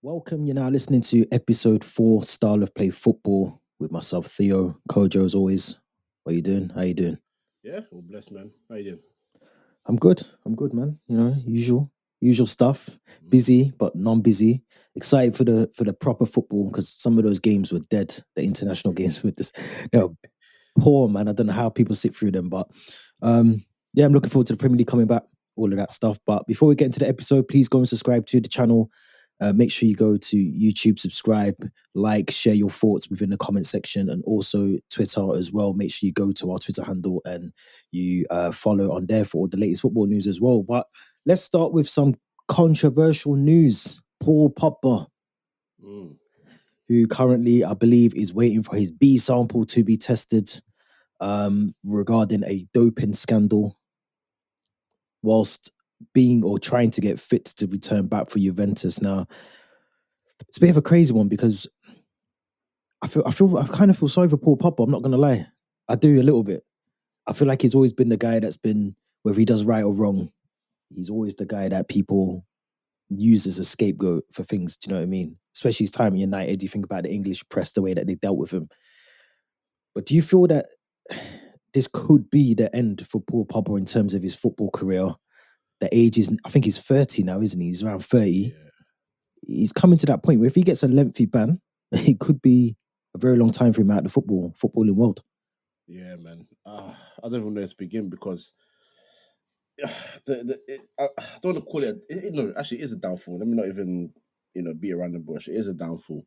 Welcome. You're now listening to episode 4, Style of Play Football, with myself, Theo, Kojo, as always. What you doing? How you doing? Yeah, well, blessed, man. How you doing? I'm good. I'm good, man. You know, usual stuff. Busy but non-busy. Excited for the proper football because some of those games were dead. The international games were just they were poor, man. I don't know how people sit through them, but yeah, I'm looking forward to the Premier League coming back. All of that stuff. But before we get into the episode, please go and subscribe to the channel. Make sure you go to YouTube, subscribe, like, share your thoughts within the comment section, and also Twitter as well. Make sure you go to our Twitter handle and you follow on there for all the latest football news as well. But let's start with some controversial news. Paul Pogba, Mm. who currently, I believe, is waiting for his B sample to be tested regarding a doping scandal, whilst being or trying to get fit to return back for Juventus. Now, it's a bit of a crazy one because I kind of feel sorry for Paul Pogba. I'm not gonna lie, I do a little bit. I feel like he's always been the guy that's been, whether he does right or wrong, he's always the guy that people use as a scapegoat for things. Do you know what I mean? Especially his time in United. You think about the English press, the way that they dealt with him. But do you feel that this could be the end for Paul Pogba in terms of his football career? The age is, I think he's 30 now, isn't he? He's around 30. Yeah. He's coming to that point where if he gets a lengthy ban, it could be a very long time for him out of the footballing world. Yeah, man. I don't even know where to begin because I don't want to call it. No, actually, it is a downfall. Let me not even beat around the bush. It is a downfall.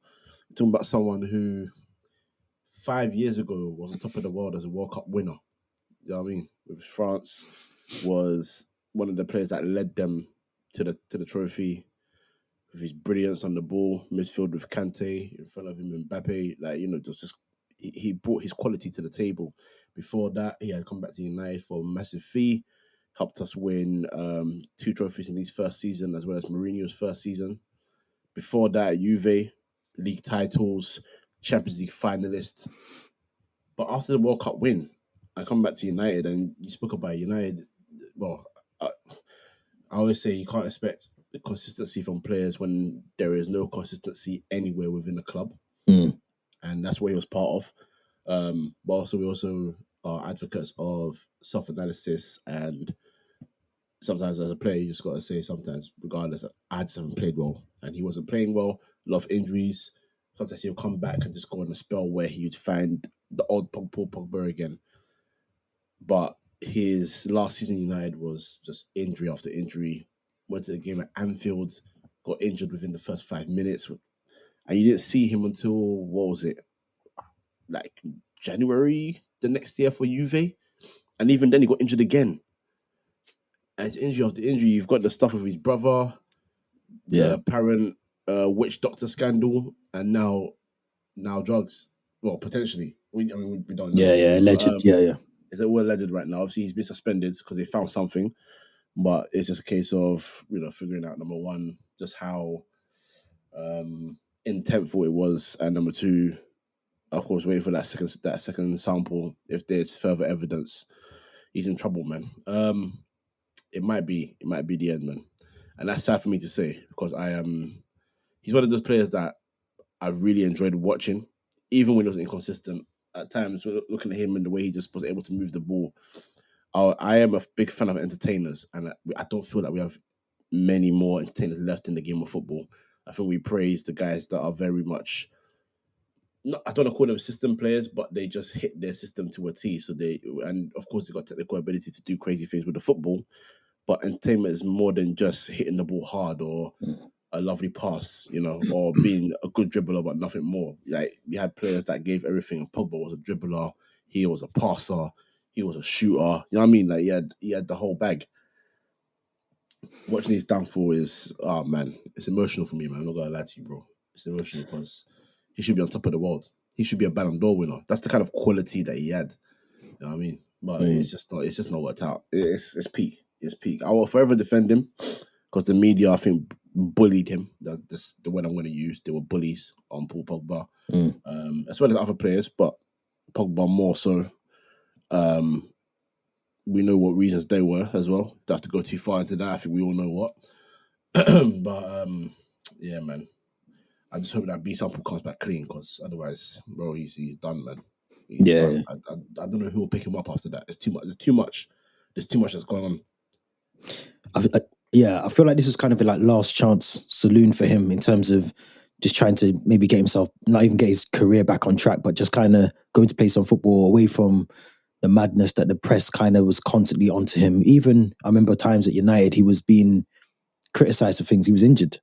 We're talking about someone who 5 years ago was on top of the world as a World Cup winner. You know what I mean? With France, was one of the players that led them to the trophy. With his brilliance on the ball, midfield with Kante in front of him, Mbappe, just he brought his quality to the table. Before that, he had come back to United for a massive fee, helped us win 2 trophies in his first season, as well as Mourinho's first season. Before that, Juve, league titles, Champions League finalist. But after the World Cup win, I come back to United, and you spoke about United. Well, I always say you can't expect the consistency from players when there is no consistency anywhere within the club, and that's what he was part of. But also, we also are advocates of self-analysis, and sometimes as a player, you just got to say sometimes, regardless, I just haven't played well, and he wasn't playing well. A lot of injuries. Sometimes he'll come back and just go on a spell where he'd find the old Paul Pogba again. But his last season in United was just injury after injury. Went to the game at Anfield, got injured within the first 5 minutes, and you didn't see him until what was it, like January the next year for Juve, and even then he got injured again. And it's injury after injury. You've got the stuff with his brother, the apparent witch doctor scandal, and now drugs. Well, potentially. We don't know. Yeah, alleged. Yeah. It's all alleged right now. Obviously, he's been suspended because they found something, but it's just a case of figuring out, number one, just how intentful it was, and number two, of course, waiting for that second sample. If there's further evidence, he's in trouble, man. It might be the end, man, and that's sad for me to say because he's one of those players that I really enjoyed watching, even when he was inconsistent. At times, looking at him and the way he just was able to move the ball, I am a big fan of entertainers, and I don't feel that we have many more entertainers left in the game of football. I think we praise the guys that are very much, I don't want to call them system players, but they just hit their system to a T. And of course, they got technical ability to do crazy things with the football. But entertainment is more than just hitting the ball hard or a lovely pass, or being a good dribbler, but nothing more. Like, we had players that gave everything. Pogba was a dribbler, he was a passer, he was a shooter. You know what I mean? Like, he had the whole bag. Watching his downfall is, oh man, it's emotional for me, man. I'm not gonna lie to you, bro. It's emotional because he should be on top of the world. He should be a Ballon d'Or winner. That's the kind of quality that he had. You know what I mean? But it's just not worked out. It's peak. It's peak. I will forever defend him because the media, I think, bullied him. That's the word I'm going to use. They were bullies on Paul Pogba, as well as other players, but Pogba more so. We know what reasons they were as well. Don't have to go too far into that. I think we all know what. But yeah, man. I just hope that B sample comes back clean, because otherwise, bro, he's done, man. He's Yeah, done. I don't know who will pick him up after that. It's too much. There's too much. There's too much that's going on. yeah. I feel like this was kind of a like last chance saloon for him in terms of just trying to maybe get himself, not even get his career back on track, but just kind of going to play some football away from the madness that the press kind of was constantly onto him. Even I remember times at United, he was being criticised for things. He was injured.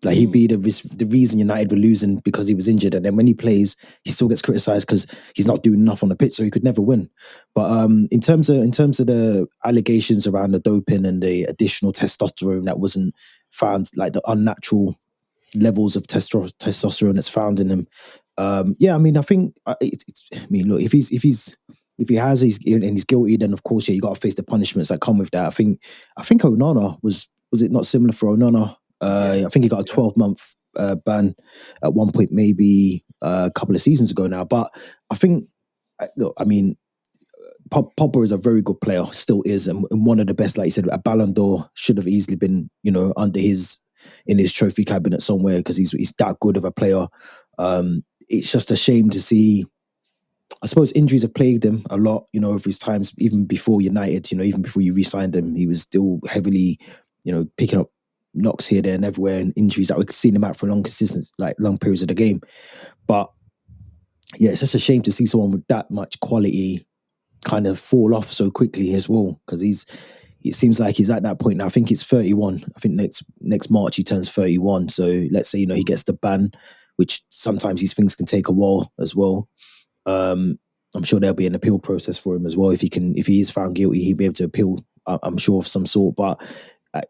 Like he'd be the reason United were losing because he was injured, and then when he plays, he still gets criticised because he's not doing enough on the pitch, so he could never win. But in terms of the allegations around the doping and the additional testosterone that wasn't found, like the unnatural levels of testosterone that's found in him. Yeah, I mean, I think I mean, look, if he has and he's guilty, then of course, yeah, you got to face the punishments that come with that. I think Onana was it not similar for Onana? Yeah, I think he got a yeah. 12-month ban at one point, maybe a couple of seasons ago now. But I think, look, I mean, Pogba is a very good player, still is, and one of the best. Like you said, a Ballon d'Or should have easily been, under in his trophy cabinet somewhere because he's that good of a player. It's just a shame to see. I suppose injuries have plagued him a lot, over his times, even before United, even before you re-signed him, he was still heavily, picking up knocks here, there, and everywhere, and injuries that we've seen him out for long periods of the game. But yeah, it's just a shame to see someone with that much quality kind of fall off so quickly as well, because it seems like he's at that point now. I think it's 31. I think next March he turns 31. So let's say he gets the ban, which sometimes these things can take a while as well. I'm sure there'll be an appeal process for him as well. If he is found guilty, he'll be able to appeal. I'm sure of some sort, but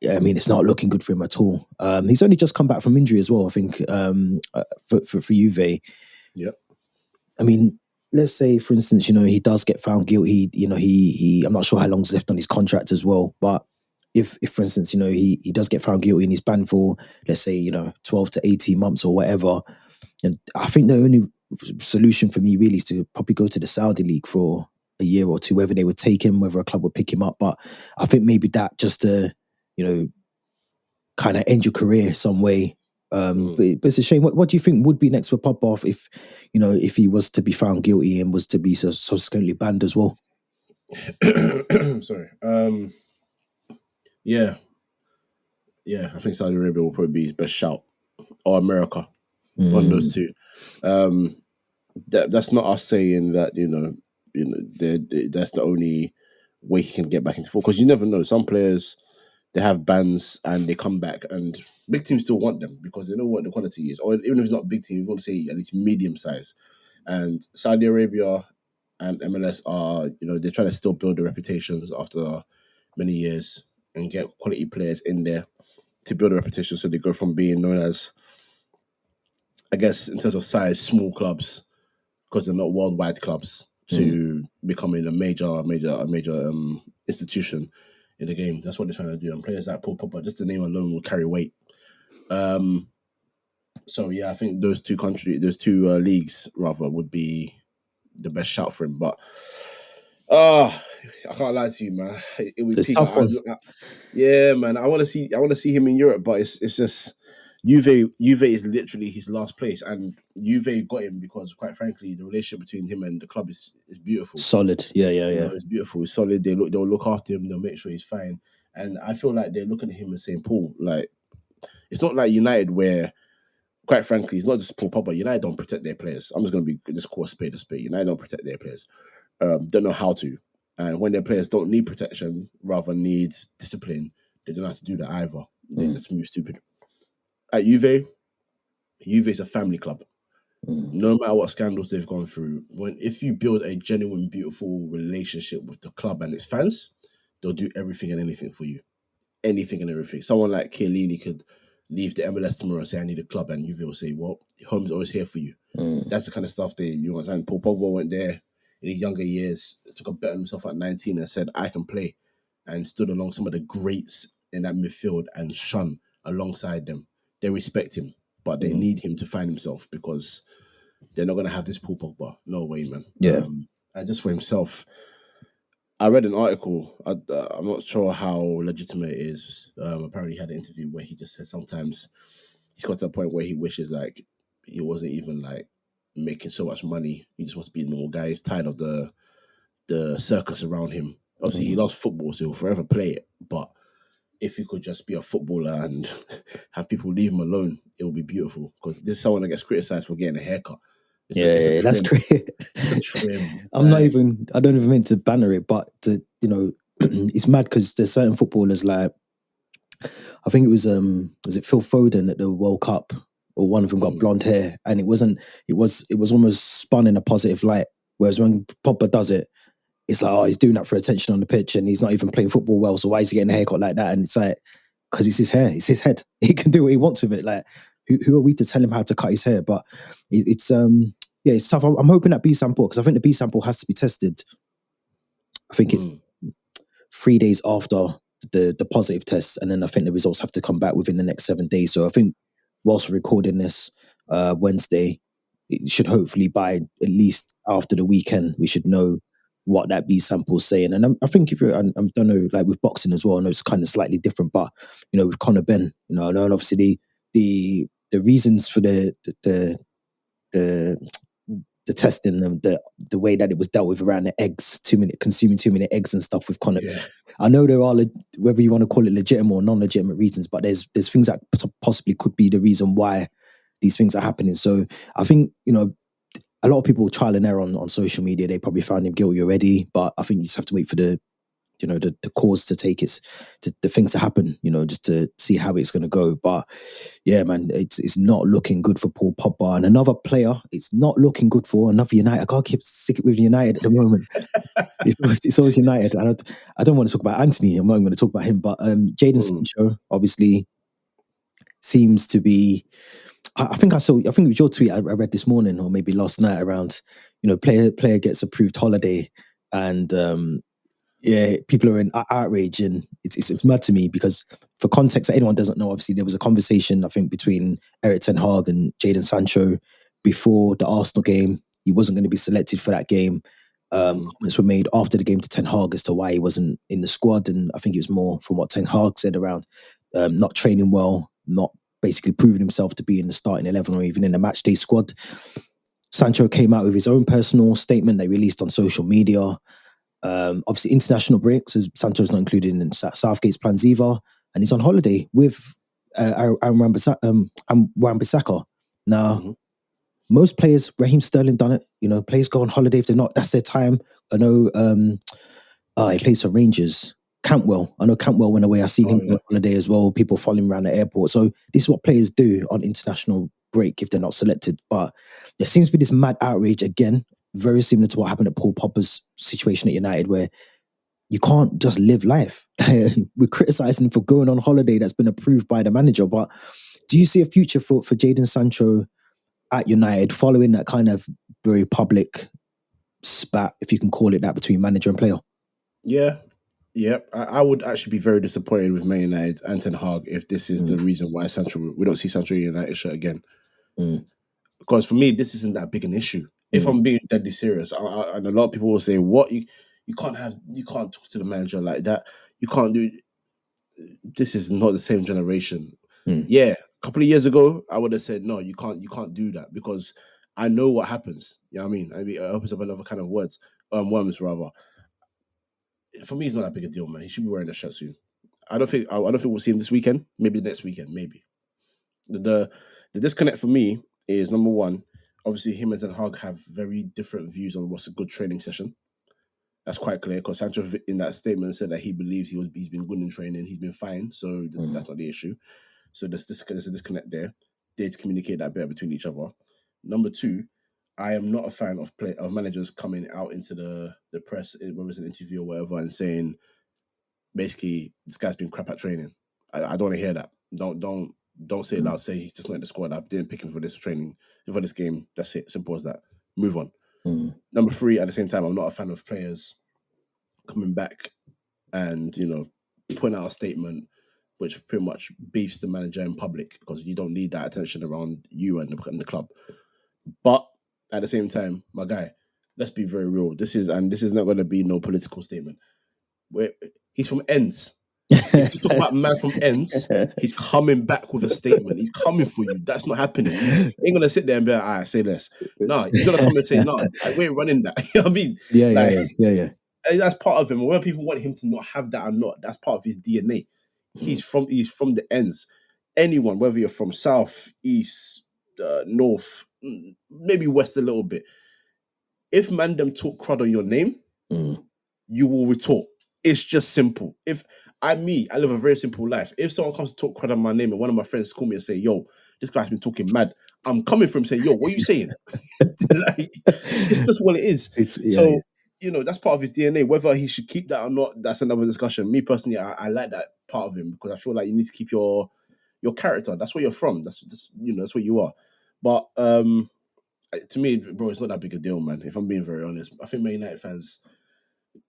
I mean, it's not looking good for him at all. He's only just come back from injury as well. I think for Juve. Yep. I mean, let's say, for instance, he does get found guilty. I'm not sure how long's left on his contract as well. But if for instance, he does get found guilty and he's banned for, let's say, 12 to 18 months or whatever, and I think the only solution for me really is to probably go to the Saudi league for a year or two, whether they would take him, whether a club would pick him up. But I think maybe that just to, kind of end your career some way. But it's a shame. What do you think would be next for Popov if he was to be found guilty and was to be subsequently banned as well? Sorry. Yeah, yeah. I think Saudi Arabia will probably be his best shout, or America, one of those two. That's not us saying that that's the only way he can get back into football, because you never know. Some players, they have bans and they come back, and big teams still want them because they know what the quality is. Or even if it's not a big team, you want to say at least medium size. And Saudi Arabia and MLS are, they're trying to still build their reputations after many years and get quality players in there to build a reputation. So they go from being known as, I guess, in terms of size, small clubs, because they're not worldwide clubs, to becoming a major institution in the game. That's what they're trying to do. And players like Paul Pogba, just the name alone will carry weight. So yeah, I think those two leagues rather would be the best shout for him. But I can't lie to you, man. It would It's peak. tough one. Yeah, man. I want to see him in Europe, but it's just Juve is literally his last place, and Juve got him because, quite frankly, the relationship between him and the club is beautiful. Solid. Yeah. It's beautiful. It's solid. They'll look after him. They'll make sure he's fine. And I feel like they're looking at him and saying, Paul, like, it's not like United where, quite frankly, it's not just Paul Pogba. United don't protect their players. I'm just going to just call a spade a spade. United don't protect their players. Don't know how to. And when their players don't need protection, rather need discipline, they don't have to do that either. They just move stupid. At Juve is a family club. No matter what scandals they've gone through, if you build a genuine, beautiful relationship with the club and its fans, they'll do everything and anything for you. Anything and everything. Someone like Chiellini could leave the MLS tomorrow and say, I need a club, and Juve will say, well, home's always here for you. That's the kind of stuff you understand. Paul Pogba went there in his younger years, took a bet on himself at 19 and said, I can play, and stood along some of the greats in that midfield and shone alongside them. They respect him, but they need him to find himself, because they're not going to have this Paul Pogba. No way, man. Yeah. And just for himself, I read an article. I'm not sure how legitimate it is. Apparently, he had an interview where he just said sometimes he's got to a point where he wishes like he wasn't even like making so much money. He just wants to be a normal guy. He's tired of the circus around him. Obviously, he Mm. loves football, so he'll forever play it. But if he could just be a footballer and have people leave him alone, it would be beautiful. Because this is someone that gets criticized for getting a haircut. It's a Yeah, that's trim. great. It's a trim. I'm not Like, even. I don't even mean to banner it, but it's mad because there's certain footballers like I think it was it Phil Foden at the World Cup, or one of them got mm, blonde hair, and it was almost spun in a positive light. Whereas when Pogba does it, it's like, oh, he's doing that for attention on the pitch, and he's not even playing football well. So why is he getting a haircut like that? And it's like, because it's his hair, it's his head. He can do what he wants with it. Like, who are we to tell him how to cut his hair? But it's yeah, it's tough. I'm hoping that B sample, because I think the B sample has to be tested. I think it's mm, 3 days after the positive test, and then I think the results have to come back within the next 7 days. So I think whilst we're recording this Wednesday, it should hopefully by at least after the weekend we should know what that B sample is saying. And I think if you're, I don't know, like with boxing as well, I know it's kind of slightly different, but with Conor Ben, I know, and obviously the reasons for the the testing, the way that it was dealt with around the eggs, consuming too many eggs and stuff with Conor. yeah. I know there are whether you want to call it legitimate or non-legitimate reasons, but there's things that possibly could be the reason why these things are happening. So I think a lot of people trial and error on social media. They probably found him guilty already, but I think you just have to wait for the cause to take the things to happen, just to see how it's going to go. But yeah, man, it's not looking good for Paul Pogba. And another player, it's not looking good for another United. I can't keep sticking with United at the moment. It's always United. I don't want to talk about Anthony. I'm not going to talk about him. But Jadon Mm, Sancho obviously seems to be. I think it was your tweet I read this morning or maybe last night around, player gets approved holiday, and yeah, people are in outrage, and it's mad to me because for context, that anyone doesn't know, obviously there was a conversation I think between Eric Ten Hag and Jadon Sancho before the Arsenal game. He wasn't going to be selected for that game. mm, Comments were made after the game to Ten Hag as to why he wasn't in the squad, and I think it was more from what Ten Hag said around not training well, not basically proving himself to be in the starting 11 or even in the match day squad. Sancho came out with his own personal statement they released on social media. Obviously, international break, so Sancho's not included in Southgate's plans either, and he's on holiday with Aaron Wan-Bissaka. Now, mm, most players, Raheem Sterling done it. Players go on holiday if they're not. That's their time. I know. He plays for Rangers. Cantwell. I know Cantwell went away. I seen oh him go yeah. on holiday as well. People follow him around the airport. So this is what players do on international break if they're not selected. But there seems to be this mad outrage again, very similar to what happened at Paul Pogba's situation at United, where you can't just live life. We're criticizing him for going on holiday that's been approved by the manager. But do you see a future for Jadon Sancho at United following that kind of very public spat, if you can call it that, between manager and player? Yeah. Yeah, I would actually be very disappointed with Man United and Ten Hag if this is the Mm, reason why Sancho we don't see Sancho in United shirt again. mm, Because for me, this isn't that big an issue. If mm, I'm being deadly serious, and a lot of people will say, "What you can't talk to the manager like that. You can't do." This is not the same generation. mm, Yeah, a couple of years ago, I would have said, "No, you can't do that," because I know what happens. You know what I mean? I mean, it opens up another kind of worms rather. For me, it's not that big a deal, man. He should be wearing a shirt soon. I don't think we'll see him this weekend. Maybe next weekend. Maybe the the disconnect for me is number one. Obviously, him and Ten Hag have very different views on what's a good training session. That's quite clear because Sancho in that statement said that he believes he's been good in training, he's been fine, so mm. that's not the issue. So there's a disconnect there. They need to communicate that better between each other. Number two, I am not a fan of managers coming out into the press, whether it's an interview or whatever, and saying basically this guy's been crap at training. I don't want to hear that. Don't say it loud. Say he's just not in the squad. I didn't pick him for this training for this game. That's it. Simple as that. Move on. Mm, Number three. At the same time, I'm not a fan of players coming back and putting out a statement which pretty much beefs the manager in public because you don't need that attention around you and the club. But at the same time, my guy, let's be very real. This is not going to be no political statement. Where he's from ends. If you talk about man from ends, he's coming back with a statement. He's coming for you. That's not happening. He ain't gonna sit there and be like, "All right, say less." No, he's gonna come and say, "No, like, we ain't running that." You know what I mean? Yeah, yeah, Like yeah, yeah, yeah. that's part of him. Whether people want him to not have that or not, that's part of his DNA. He's from the ends. Anyone, whether you're from south, east, north, maybe west a little bit. If man them talk crud on your name, Mm. you will retort. It's just simple. If I live a very simple life. If someone comes to talk crud on my name and one of my friends call me and say, "Yo, this guy's been talking mad," I'm coming from saying, "Yo, what are you saying?" Like, it's just what it is. It's yeah, So that's part of his DNA. Whether he should keep that or not, that's another discussion. Me personally, I like that part of him because I feel like you need to keep your character. That's where you're from. That's where you are. But to me, bro, it's not that big a deal, man. If I'm being very honest, I think Man United fans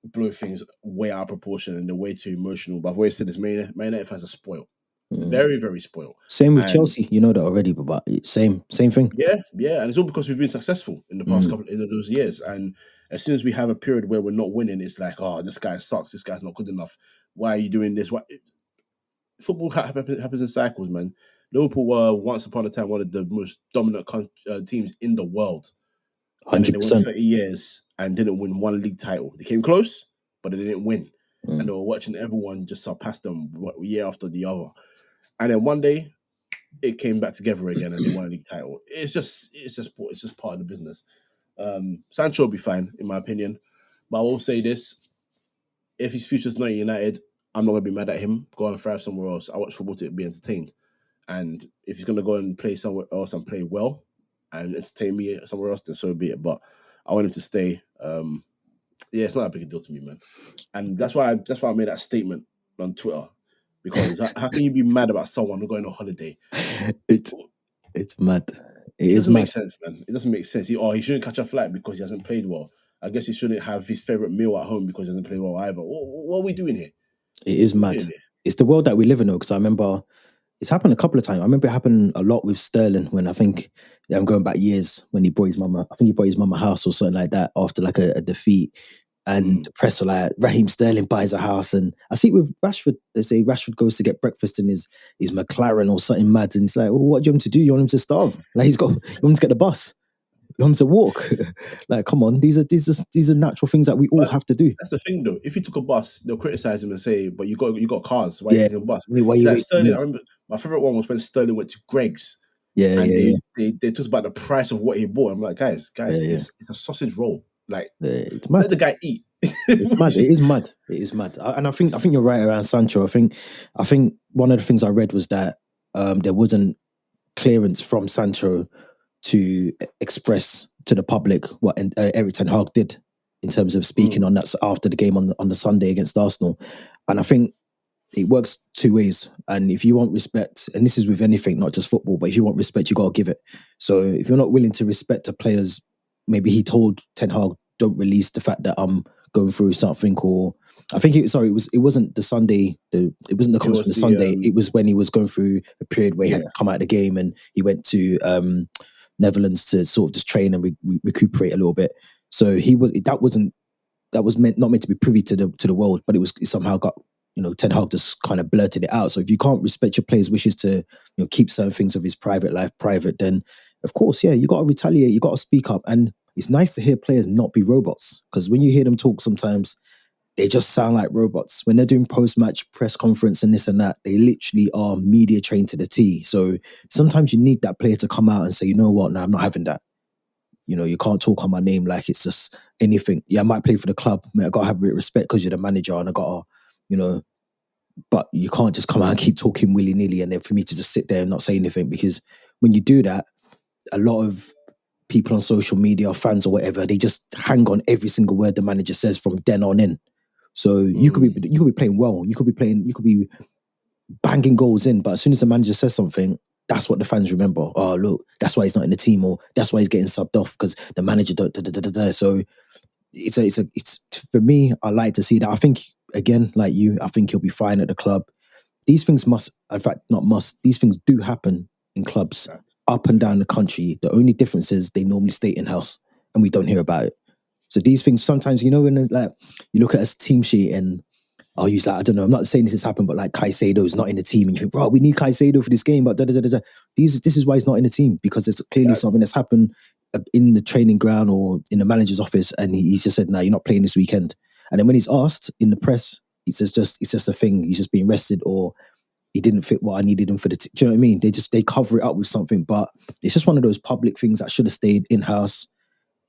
blow things way out of proportion and they're way too emotional. But I've always said this: Man United fans are spoiled, mm. very, very spoiled. Same with And Chelsea. You know that already, but same thing. yeah, yeah, and it's all because we've been successful in the past Mm. couple of those years. And as soon as we have a period where we're not winning, it's like, oh, this guy sucks. This guy's not good enough. Why are you doing this? Why? Football happens in cycles, man. Liverpool were once upon a time one of the most dominant teams in the world, and then Hundred they went percent. 30 years and didn't win one league title. They came close, but they didn't win, and Mm. they were watching everyone just surpass them year after the other. And then one day it came back together again, and they won a league title. It's just part of the business. Sancho will be fine, in my opinion, but I will say this: if his future's not United, I'm not gonna be mad at him. Go and thrive somewhere else. I watch football to be entertained. And if he's gonna go and play somewhere else and play well and entertain me somewhere else, then so be it. But I want him to stay. Yeah, it's not a big deal to me, man. And that's why I made that statement on Twitter. Because how can you be mad about someone going on holiday? It's it's mad. It It is doesn't make mad. sense, man. It doesn't make sense. He shouldn't catch a flight because he hasn't played well. I guess he shouldn't have his favorite meal at home because he hasn't played well either. What are we doing here? It is What are we mad. doing here? It's the world that we live in, though. Because I remember it's happened a couple of times. I remember it happened a lot with Sterling when I think I'm going back years when he brought his mama. I think he brought his mama a house or something like that after like a defeat. And Mm. the press were like, Raheem Sterling buys a house. And I see it with Rashford, they say Rashford goes to get breakfast in his McLaren or something mad. And it's like, well, what do you want him to do? You want him to starve? Like you want him to get the bus. You want him to walk. Like, come on, these are natural things that we all But have to do. that's the thing, though. If he took a bus, they'll criticize him and say, "But you got cars. Why are you Yeah. taking a bus?" Why It's you like wait? Sterling. I remember my favorite one was when Sterling went to Greg's Yeah, and yeah, yeah, they talked about the price of what he bought. I'm like, guys, yeah, yeah. it's a sausage roll. Like, It's let mad. the guy eat. It's mad. It is mad. It is mad. And I think you're right around Sancho. I think one of the things I read was that there wasn't clearance from Sancho to express to the public what Eric Ten Hag did in terms of speaking Mm, on that after the game on the Sunday against Arsenal. And I think it works two ways. And if you want respect, and this is with anything, not just football, but if you want respect, you got to give it. So if you're not willing to respect the players, maybe he told Ten Hag, don't release the fact that I'm going through something, or I think it wasn't the Sunday, it wasn't the it comments from was the the Sunday, it was when he was going through a period where he had yeah. to come out of the game and he went to Netherlands to sort of just train and recuperate a little bit. So that was not meant to be privy to the world, but it somehow got, Ten Hag just kind of blurted it out. So if you can't respect your players' wishes to keep certain things of his private life private, then of course, yeah, you got to retaliate. You got to speak up, and it's nice to hear players not be robots, because when you hear them talk, sometimes they just sound like robots. When they're doing post-match press conference and this and that, they literally are media trained to the T. So sometimes you need that player to come out and say, you know what, no, I'm not having that. You can't talk on my name like it's just anything. Yeah, I might play for the club. I gotta have a bit of respect because you're the manager, and I gotta, you know, but you can't just come out and keep talking willy nilly, and then for me to just sit there and not say anything, because when you do that, a lot of people on social media, fans or whatever, they just hang on every single word the manager says from then on in. So Mm. you could be playing well, you could be banging goals in, but as soon as the manager says something, that's what the fans remember. Oh, look, that's why he's not in the team, or that's why he's getting subbed off because the manager. Da, da, da, da, da, da. So it's for me. I like to see that. I think again, like you, I think he'll be fine at the club. These things must, in fact, not must. These things do happen in clubs Fact. up and down the country. The only difference is they normally stay in house, and we don't hear about it. So these things sometimes, when like you look at a team sheet and I'll use that. I don't know. I'm not saying this has happened, but like Caicedo's not in the team, and you think, bro, we need Caicedo for this game, but da da da da. This is why he's not in the team, because there's clearly Exactly. something that's happened in the training ground or in the manager's office, and he's just said, "No, you're not playing this weekend." And then when he's asked in the press, he says, "Just it's just a thing. He's just being rested, or he didn't fit what I needed him for the." Do you know what I mean? They cover it up with something, but it's just one of those public things that should have stayed in house.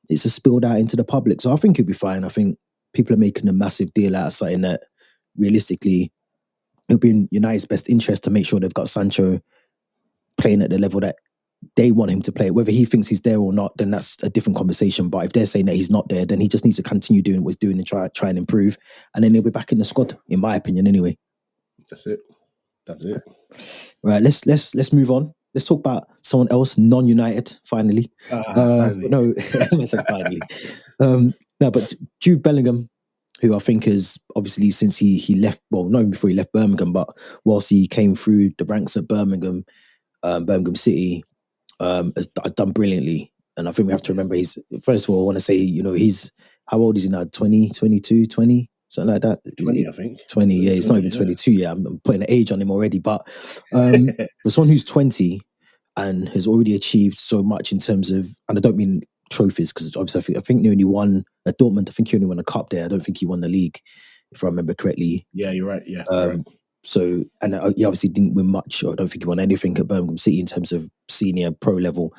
It's just spilled out into the public, so I think it'll be fine. I think people are making a massive deal out of something that realistically it'll be in United's best interest to make sure they've got Sancho playing at the level that they want him to play. Whether he thinks he's there or not, then that's a different conversation. But if they're saying that he's not there, then he just needs to continue doing what he's doing and try and improve. And then he'll be back in the squad, in my opinion, anyway. That's it. That's it. Right, let's move on. Let's talk about someone else, non-United, finally. Finally. No, I said finally. No, but Jude Bellingham, who I think is obviously since he left, well, not even before he left Birmingham, but whilst he came through the ranks at Birmingham City, has done brilliantly. And I think we have to remember first of all, I want to say, he's, how old is he now? 20, 22, 20? Something like that. 20, I think. 20, yeah. He's not even 22 yet. I'm putting an age on him already. But for someone who's 20 and has already achieved so much in terms of, and I don't mean trophies, because obviously I think he only won at Dortmund. I think he only won a cup there. I don't think he won the league, if I remember correctly. Yeah, you're right. Yeah. Right. So, and he obviously didn't win much, or I don't think he won anything at Birmingham City in terms of senior pro level.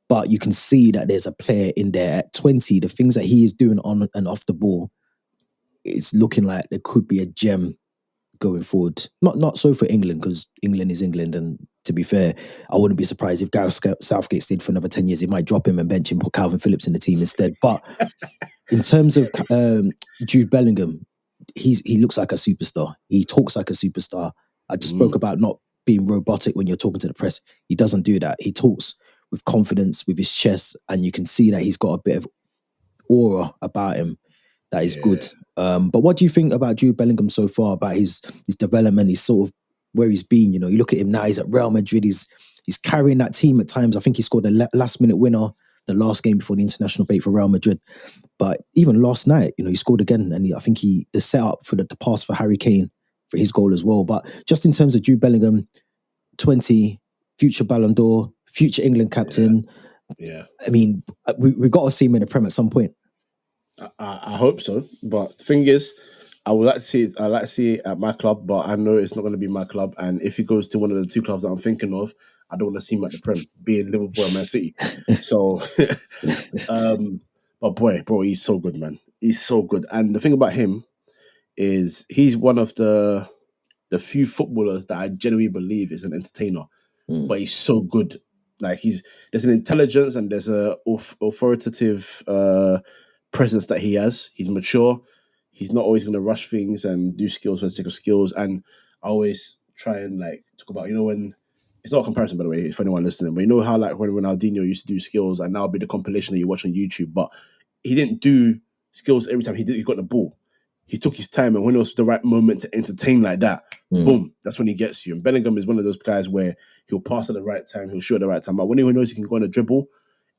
But you can see that there's a player in there at 20. The things that he is doing on and off the ball, it's looking like there could be a gem going forward. Not so for England, because England is England, and to be fair, I wouldn't be surprised if Gareth Southgate stayed for another 10 years. He might drop him and bench him, put Calvin Phillips in the team instead. But in terms of Jude Bellingham, he looks like a superstar. He talks like a superstar. I just spoke about not being robotic when you're talking to the press. He doesn't do that. He talks with confidence, with his chest, and you can see that he's got a bit of aura about him that is good. But what do you think about Jude Bellingham so far, about his development, his sort of where he's been? You look at him now, he's at Real Madrid, he's carrying that team at times. I think he scored a last minute winner the last game before the international break for Real Madrid. But even last night, he scored again, and I think the setup for the pass for Harry Kane for his goal as well. But just in terms of Jude Bellingham, 20, future Ballon d'Or, future England captain. Yeah. I mean, we got to see him in the Prem at some point. I hope so, but the thing is, I would like to see it. I like to see it at my club, but I know it's not going to be my club. And if he goes to one of the two clubs that I'm thinking of, I don't want to see him at the Prem, being Liverpool and Man City. So, but boy, bro, he's so good, man. He's so good. And the thing about him is he's one of the few footballers that I genuinely believe is an entertainer, but he's so good. Like there's an intelligence and there's a authoritative presence that he has. He's mature. He's not always going to rush things and do skills for the sake of skills. And I always try and talk about, when it's not a comparison, by the way, for anyone listening, but how when Ronaldinho used to do skills and now be the compilation that you watch on YouTube, but he didn't do skills every time he got the ball. He took his time, and when it was the right moment to entertain like that, boom, that's when he gets you. And Bellingham is one of those guys where he'll pass at the right time, he'll shoot at the right time. But when he knows he can go on a dribble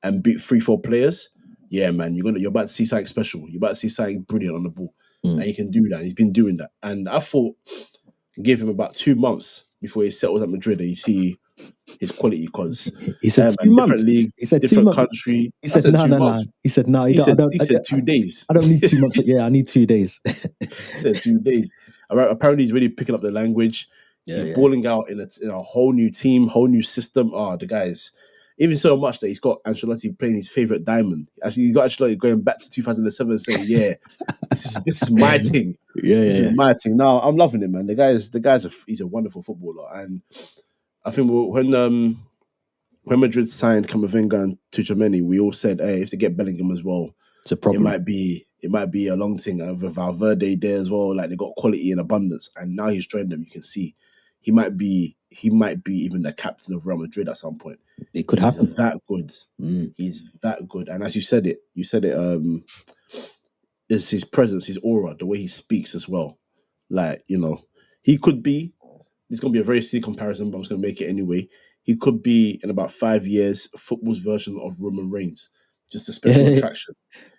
and beat 3-4 players, yeah, man, you're about to see something special. You're about to see something brilliant on the ball. And he can do that. He's been doing that. And I thought, give him about 2 months before he settles at Madrid and you see his quality, because he said 2 months. Different league, he said different 2 months. country. He said no. He said no. He said 2 days. I don't need 2 months. Yeah, I need 2 days. He said 2 days. Apparently, he's really picking up the language. He's balling out in a whole new team, whole new system. The guys. Even so much that he's got Ancelotti playing his favourite diamond. Actually, he's got Ancelotti going back to 2007 saying, "Yeah, this is my thing. This is my thing." Now I'm loving him, man. The guy's he's a wonderful footballer, and I think when Madrid signed Camavinga and Tchouaméni, we all said, "Hey, if they get Bellingham as well, it's a problem. It might be a long thing with Valverde there as well. Like they got quality in abundance, and now he's joined them. You can see he might be even the captain of Real Madrid at some point. It could happen. He's that good. He's that good. And as you said it, is his presence, his aura, the way he speaks as well. He could be, it's going to be a very silly comparison, but I'm just going to make it anyway. He could be, in about 5 years, football's version of Roman Reigns. Just a special attraction.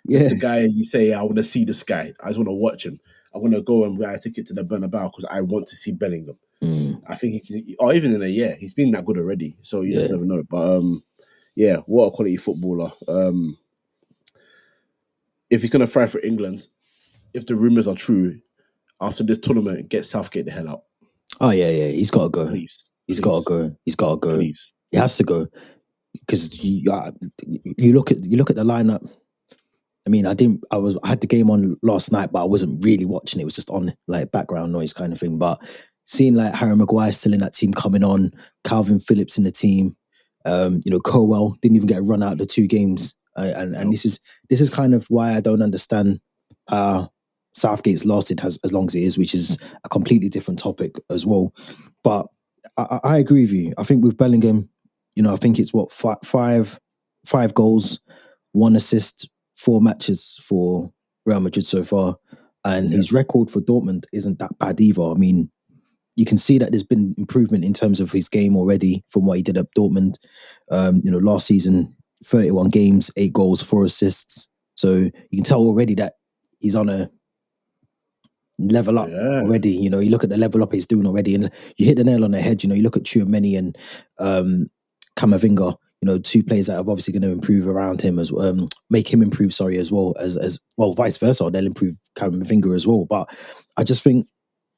Just the guy you say, I want to see this guy. I just want to watch him. I'm gonna go and buy a ticket to the Bernabeu because I want to see Bellingham. Mm, I think he can, or even in a year, he's been that good already. So you just yeah. never know. But yeah, what a quality footballer. If he's gonna thrive for England, if the rumors are true, after this tournament, get Southgate the hell out, Oh yeah, yeah. He's got to go. please, He's got to please, go. He's got to go. please. He has to go because you look at the lineup. I mean, I had the game on last night, but I wasn't really watching it. It was just on like background noise kind of thing. But seeing like Harry Maguire still in that team coming on, Calvin Phillips in the team, Colwell didn't even get a run out of the two games, and No. this is kind of why I don't understand Southgate's lasted as long as it is, which is a completely different topic as well. But I agree with you. I think with Bellingham, I think it's what five goals, one assist, 4 matches for Real Madrid so far, and Yeah. his record for Dortmund isn't that bad either. I mean, you can see that there's been improvement in terms of his game already from what he did at Dortmund. Last season, 31 games, 8 goals, 4 assists. So you can tell already that he's on a level up Yeah. already. You look at the level up he's doing already, and you hit the nail on the head. You look at Tchouaméni and Camavinga. Two players that are obviously going to improve around him as make him improve. Sorry, as well as well, vice versa. They'll improve Camavinga as well. But I just think,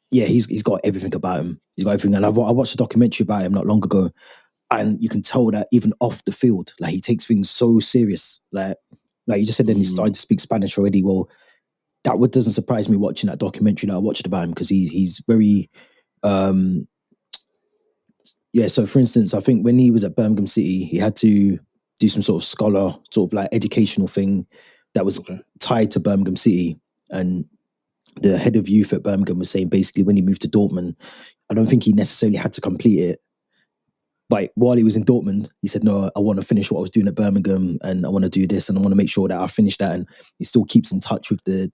yeah, he's got everything about him. He's got everything. And I watched a documentary about him not long ago, and you can tell that even off the field, like he takes things so serious. Like you just said, then he started to speak Spanish already. Well, that doesn't surprise me watching that documentary that I watched about him because he's very yeah. So for instance, I think when he was at Birmingham City, he had to do some sort of scholar, sort of like educational thing that was Okay. tied to Birmingham City, and the head of youth at Birmingham was saying basically when he moved to Dortmund, I don't think he necessarily had to complete it. But while he was in Dortmund, he said, "No, I want to finish what I was doing at Birmingham, and I want to do this, and I want to make sure that I finish that." And he still keeps in touch with the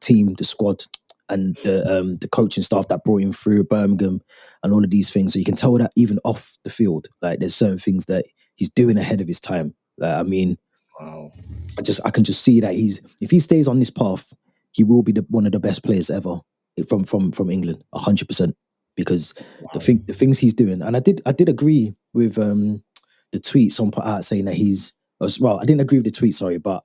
team, the squad, and the coaching staff that brought him through Birmingham, and all of these things. So you can tell that even off the field, like there's certain things that he's doing ahead of his time. Like, I mean, Wow. I can just see that if he stays on this path, he will be one of the best players ever from England, 100%. Because Wow. the things he's doing, and I did agree with the tweet someone put out saying that I didn't agree with the tweet, sorry, but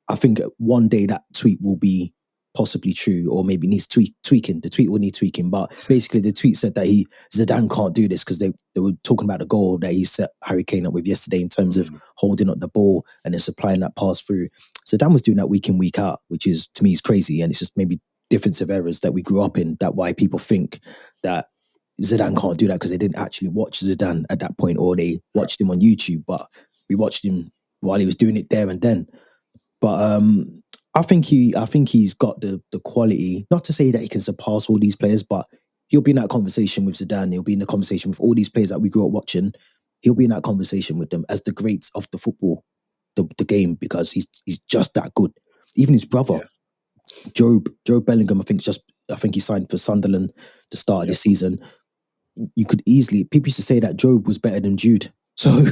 I think one day that tweet will be possibly true, or maybe needs tweaking. The tweet will need tweaking, but basically the tweet said that Zidane can't do this because they were talking about the goal that he set Harry Kane up with yesterday in terms of holding up the ball and then supplying that pass through. Zidane was doing that week in, week out, which is to me is crazy, and it's just maybe defensive errors that we grew up in. That why people think that Zidane can't do that because they didn't actually watch Zidane at that point, or they watched him on YouTube, but we watched him while he was doing it there and then. But I think he's got the quality. Not to say that he can surpass all these players, but he'll be in that conversation with Zidane. He'll be in the conversation with all these players that we grew up watching. He'll be in that conversation with them as the greats of the football, the game, because he's just that good. Even his brother, Joe Bellingham, I think he signed for Sunderland to start this season. You could easily, people used to say that Job was better than Jude. So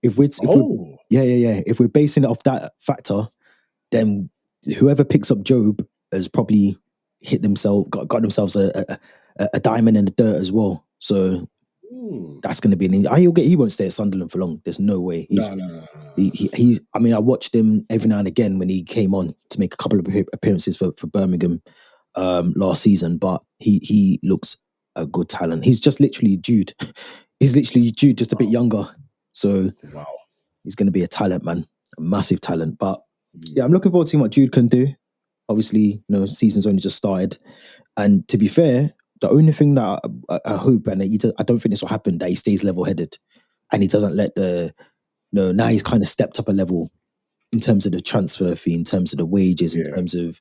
if we're basing it off that factor, then whoever picks up Job has probably got themselves a diamond in the dirt as well. So that's going to be he won't stay at Sunderland for long. There's no way. No. He's. I mean, I watched him every now and again when he came on to make a couple of appearances for Birmingham last season, but he looks a good talent. He's just literally Jude. He's literally Jude, just a bit younger. So he's going to be a talent, man, a massive talent. But yeah, I'm looking forward to seeing what Jude can do. Obviously, season's only just started, and to be fair, the only thing that I hope, and I don't think this will happen, that he stays level-headed and he doesn't let now he's kind of stepped up a level in terms of the transfer fee, in terms of the wages, in terms of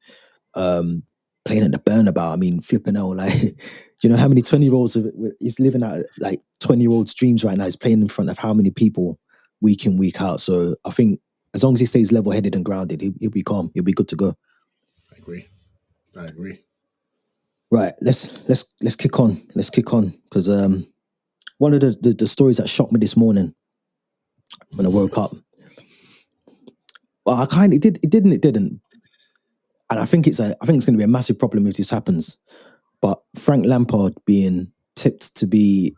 playing at the Bernabeu. I mean, flipping out, like, do you know how many 20-year-olds he's living out, like 20-year-olds' dreams right now? He's playing in front of how many people week in, week out. So I think as long as he stays level-headed and grounded, he'll be calm. He'll be good to go. I agree. Right, let's kick on. Let's kick on because one of the stories that shocked me this morning when I woke up. Well, it didn't. and I think it's going to be a massive problem if this happens. But Frank Lampard being tipped to be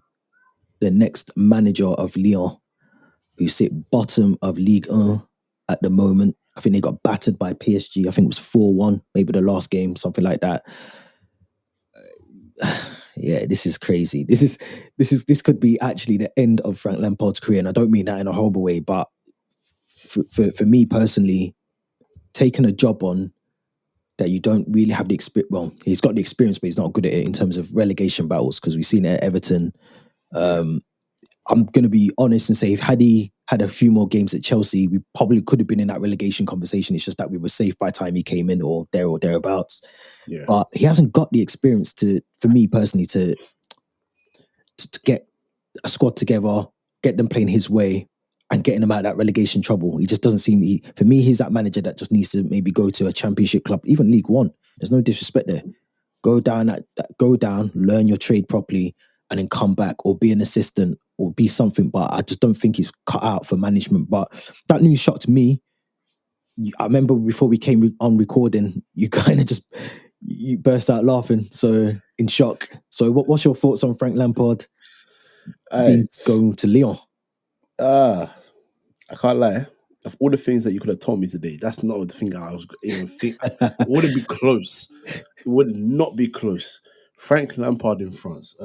the next manager of Lyon, who sit bottom of Ligue 1 at the moment. I think they got battered by PSG. I think it was 4-1, maybe the last game, something like that. Yeah, this is crazy. This could be actually the end of Frank Lampard's career, and I don't mean that in a horrible way, but for me personally, taking a job on that you don't really have the experience. Well, he's got the experience, but he's not good at it in terms of relegation battles, because we've seen it at Everton. I'm going to be honest and say, if had he had a few more games at Chelsea, we probably could have been in that relegation conversation. It's just that we were safe by the time he came in, or thereabouts. Yeah. But he hasn't got the experience for me personally, to get a squad together, get them playing his way, and getting them out of that relegation trouble. He just doesn't seem. For me, he's that manager that just needs to maybe go to a championship club, even League One. There's no disrespect there. Go down, learn your trade properly, and then come back, or be an assistant, or be something. But I just don't think he's cut out for management. But that news shocked me. I remember before we came on recording, you kind of just you burst out laughing, so in shock. So what's your thoughts on Frank Lampard going to Lyon? I can't lie. Of all the things that you could have told me today, that's not the thing I was even think. It wouldn't be close. It would not be close. Frank Lampard in France.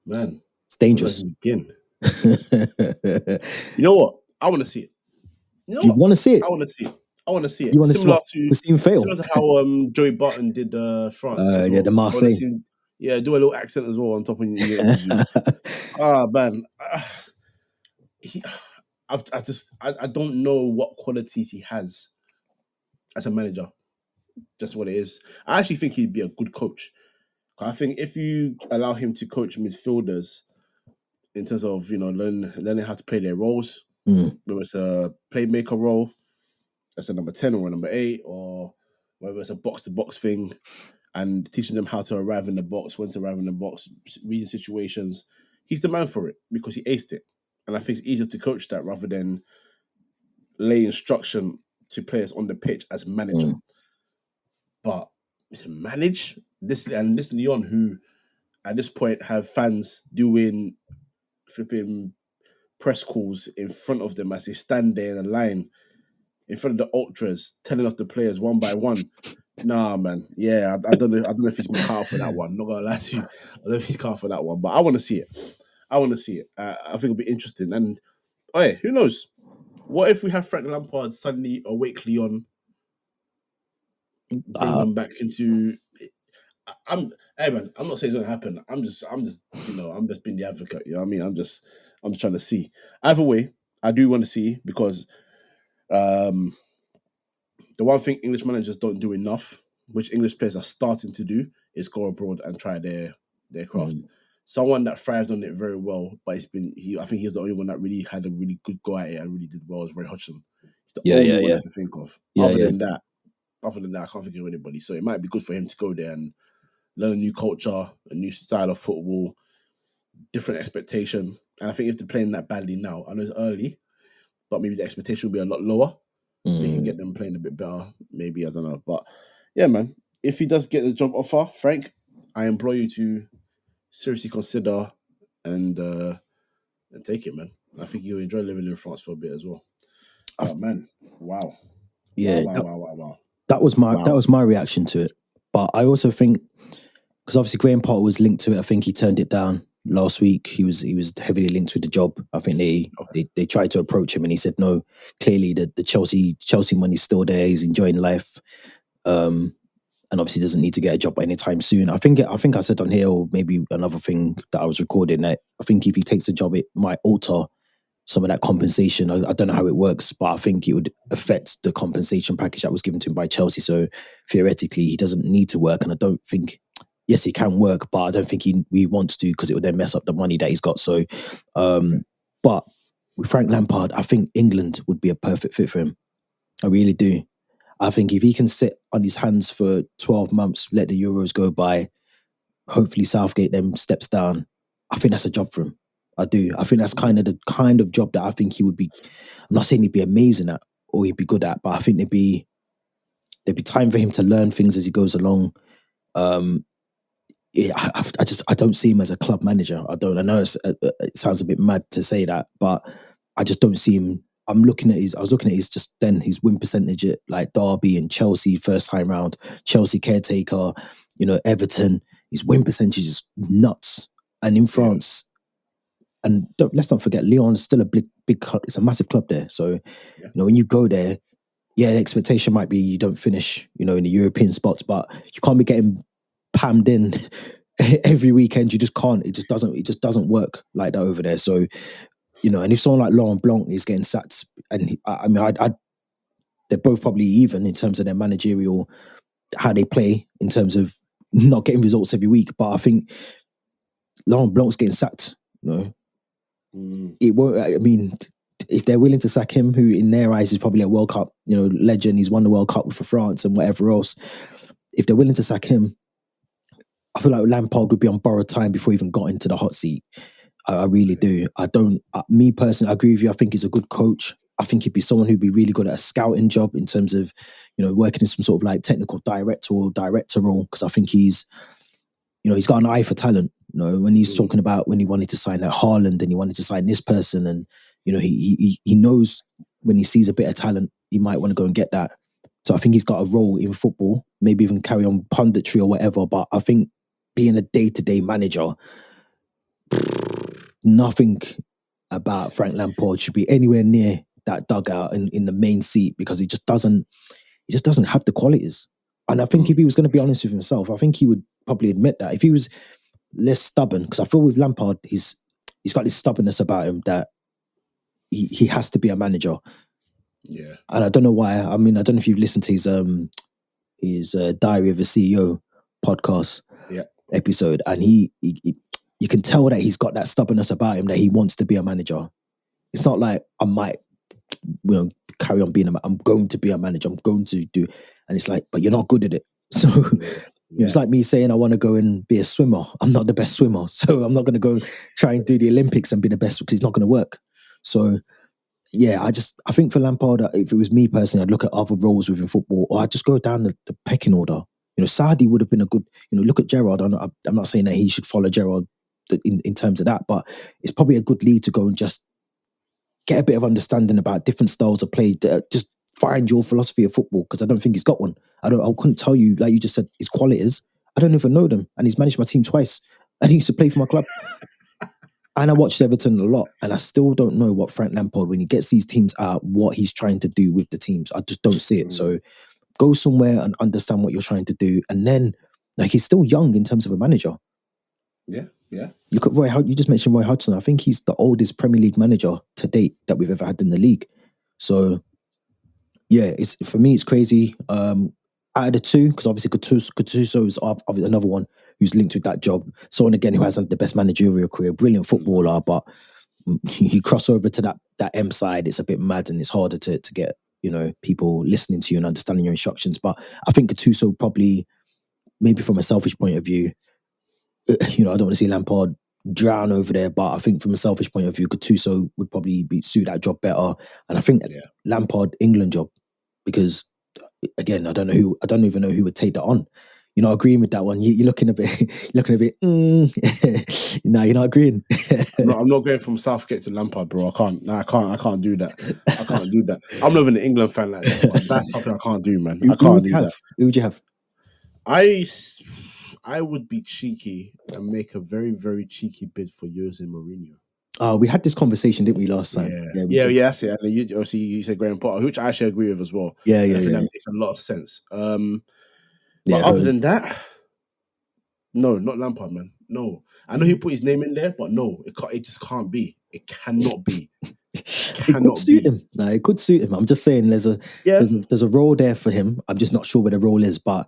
Man, it's dangerous. Begin. You know what? I want to see it. You want to see it? I want to see it. I want to see it. You want to see him fail? Similar to how Joey Barton did France. Yeah, the Marseille. Do a little accent as well on top of your interview. Man. I don't know what qualities he has as a manager. Just what it is. I actually think he'd be a good coach. I think if you allow him to coach midfielders in terms of learning how to play their roles, whether it's a playmaker role, as a number 10 or a number 8, or whether it's a box-to-box thing, and teaching them how to arrive in the box, when to arrive in the box, reading situations, he's the man for it because he aced it. And I think it's easier to coach that rather than lay instruction to players on the pitch as manager. But to manage this Lyon, who at this point have fans doing flipping press calls in front of them as they stand there in a line in front of the ultras, telling off the players one by one. Nah, man. Yeah, I don't know. I don't know if he's been cut out for that one. I'm not gonna lie to you. I don't know if he's cut out for that one, but I want to see it. I think it'll be interesting. And who knows? What if we have Frank Lampard suddenly awake Lyon, bring them back into? I'm not saying it's gonna happen. I'm just being the advocate. You know what I mean? I'm just trying to see. Either way, I do want to see, because the one thing English managers don't do enough, which English players are starting to do, is go abroad and try their craft. Someone that thrived on it very well, but I think he was the only one that really had a really good go at it and really did well, was Roy Hodgson. He's the only one I can think of. Other than that, I can't think of anybody. So it might be good for him to go there and learn a new culture, a new style of football, different expectation. And I think if they're playing that badly now, I know it's early, but maybe the expectation will be a lot lower. So you can get them playing a bit better. Maybe, I don't know. But yeah, man, if he does get the job offer, Frank, I implore you to seriously consider and take it, man. I think you'll enjoy living in France for a bit as well. Oh man, wow. Yeah, wow. That was my reaction to it. But I also think, because obviously Graham Potter was linked to it, I think he turned it down last week. He was heavily linked with the job. I think they tried to approach him and he said no. Clearly the Chelsea money's still there. He's enjoying life, and obviously doesn't need to get a job anytime soon. I think I said on here, or maybe another thing that I was recording, that I think if he takes a job, it might alter some of that compensation. I don't know how it works, but I think it would affect the compensation package that was given to him by Chelsea. So theoretically, he doesn't need to work, and I don't think. Yes, he can work, but I don't think he wants to, because it would then mess up the money that he's got. So, but with Frank Lampard, I think England would be a perfect fit for him. I really do. I think if he can sit on his hands for 12 months, let the Euros go by, hopefully Southgate then steps down, I think that's a job for him. I do. I think that's the kind of job that I think he would be. I'm not saying he'd be amazing at or he'd be good at, but I think it'd be there'd be time for him to learn things as he goes along. Um, yeah, I don't see him as a club manager. I don't. I know it sounds a bit mad to say that, but I just don't see him. I was looking at his just then his win percentage at like Derby and Chelsea first time round, Chelsea caretaker, Everton. His win percentage is nuts, and in Yeah. France, and let's not forget Lyon is still a big club. It's a massive club there. So Yeah. when you go there, yeah, the expectation might be you don't finish, in the European spots, but you can't be getting pammed in every weekend. You just can't. It just doesn't work like that over there. So, and if someone like Laurent Blanc is getting sacked, and they're both probably even in terms of their managerial, how they play in terms of not getting results every week. But I think Laurent Blanc's getting sacked. It won't. I mean, if they're willing to sack him, who in their eyes is probably a World Cup, legend, he's won the World Cup for France and whatever else. If they're willing to sack him, I feel like Lampard would be on borrowed time before he even got into the hot seat. I really do. I don't. Me personally, I agree with you. I think he's a good coach. I think he'd be someone who'd be really good at a scouting job in terms of, working in some sort of like technical director or director role. Because I think he's got an eye for talent. When he's talking about when he wanted to sign like Haaland and he wanted to sign this person, and he knows when he sees a bit of talent, he might want to go and get that. So I think he's got a role in football, maybe even carry on punditry or whatever. But I think being a day-to-day manager, nothing about Frank Lampard should be anywhere near that dugout in the main seat, because he just doesn't have the qualities. And I think if he was going to be honest with himself, I think he would probably admit that. If he was less stubborn, because I feel with Lampard, he's got this stubbornness about him that he has to be a manager. Yeah. And I don't know why. I mean, I don't know if you've listened to his Diary of a CEO podcast episode, and he you can tell that he's got that stubbornness about him, that he wants to be a manager. It's not like I might carry on being I'm going to be a manager, I'm going to do, and it's like, but you're not good at it. So it's like me saying I want to go and be a swimmer. I'm not the best swimmer, so I'm not going to go try and do the Olympics and be the best, because it's not going to work. So yeah, I think for Lampard, if it was me personally, I'd look at other roles within football, or I'd just go down the pecking order. Saadi would have been a good, look at Gerrard. I'm not saying that he should follow Gerrard in terms of that, but it's probably a good lead to go and just get a bit of understanding about different styles of play. Just find your philosophy of football, because I don't think he's got one. I couldn't tell you, like you just said, his qualities. I don't even know them, and he's managed my team twice, and he used to play for my club. And I watched Everton a lot, and I still don't know what Frank Lampard, when he gets these teams out, what he's trying to do with the teams. I just don't see it. So go somewhere and understand what you're trying to do, and then, like, he's still young in terms of a manager. Yeah. Look at Roy. You just mentioned Roy Hodgson. I think he's the oldest Premier League manager to date that we've ever had in the league. So, yeah, for me, it's crazy. Out of the two, because obviously Gattuso is another one who's linked with that job. Someone again who hasn't the best managerial career, brilliant footballer, but you cross over to that M side, it's a bit mad, and it's harder to get people listening to you and understanding your instructions. But I think Gattuso probably, maybe from a selfish point of view, I don't want to see Lampard drown over there, but I think from a selfish point of view, Gattuso would probably suit that job better. And I think Lampard England job, because again, I don't even know who would take that on. You're not agreeing with that one. You're looking a bit. No, you're not agreeing. I'm not going from Southgate to Lampard, bro. I can't do that. I can't do that. I'm not even an England fan like that, but that's something I can't do, man. I can't do that. Who would you have? I would be cheeky and make a very, very cheeky bid for Jose Mourinho. Oh, we had this conversation, didn't we, last time? Yeah, that's it. And obviously, you said Graham Potter, which I actually agree with as well. Yeah, I think that makes a lot of sense. But other than that, no, not Lampard, man. No, I know he put his name in there, but no, it just can't be. It cannot be. It could suit him. No, it could suit him. I'm just saying, there's a role there for him. I'm just not sure where the role is, but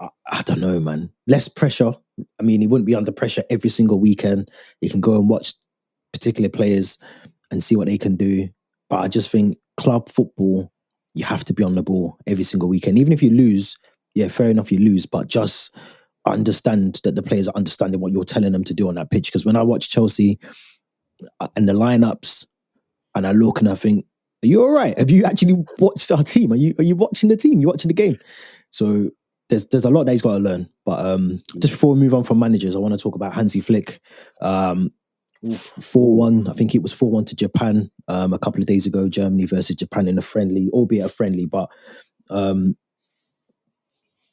I don't know, man. Less pressure. I mean, he wouldn't be under pressure every single weekend. He can go and watch particular players and see what they can do. But I just think club football, you have to be on the ball every single weekend. Even if you lose, yeah, fair enough, you lose, but just understand that the players are understanding what you're telling them to do on that pitch. Because when I watch Chelsea and the lineups, and I look and I think, Are you all right? Have you actually watched our team? Are you watching the team? You watching the game? So there's a lot that he's got to learn. But just before we move on from managers, I want to talk about Hansi Flick. 4-1. I think it was 4-1 to Japan a couple of days ago. Germany versus Japan in a friendly, albeit a friendly, but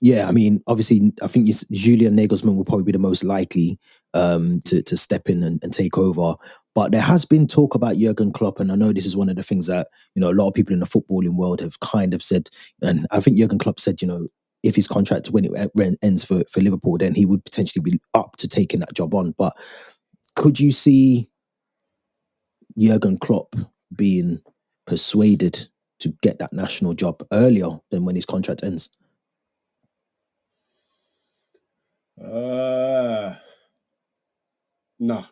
yeah, I mean, obviously, I think Julian Nagelsmann will probably be the most likely to step in and take over. But there has been talk about Jurgen Klopp, and I know this is one of the things that a lot of people in the footballing world have kind of said. And I think Jurgen Klopp said, if his contract when it ends for Liverpool, then he would potentially be up to taking that job on. But could you see Jurgen Klopp being persuaded to get that national job earlier than when his contract ends? No.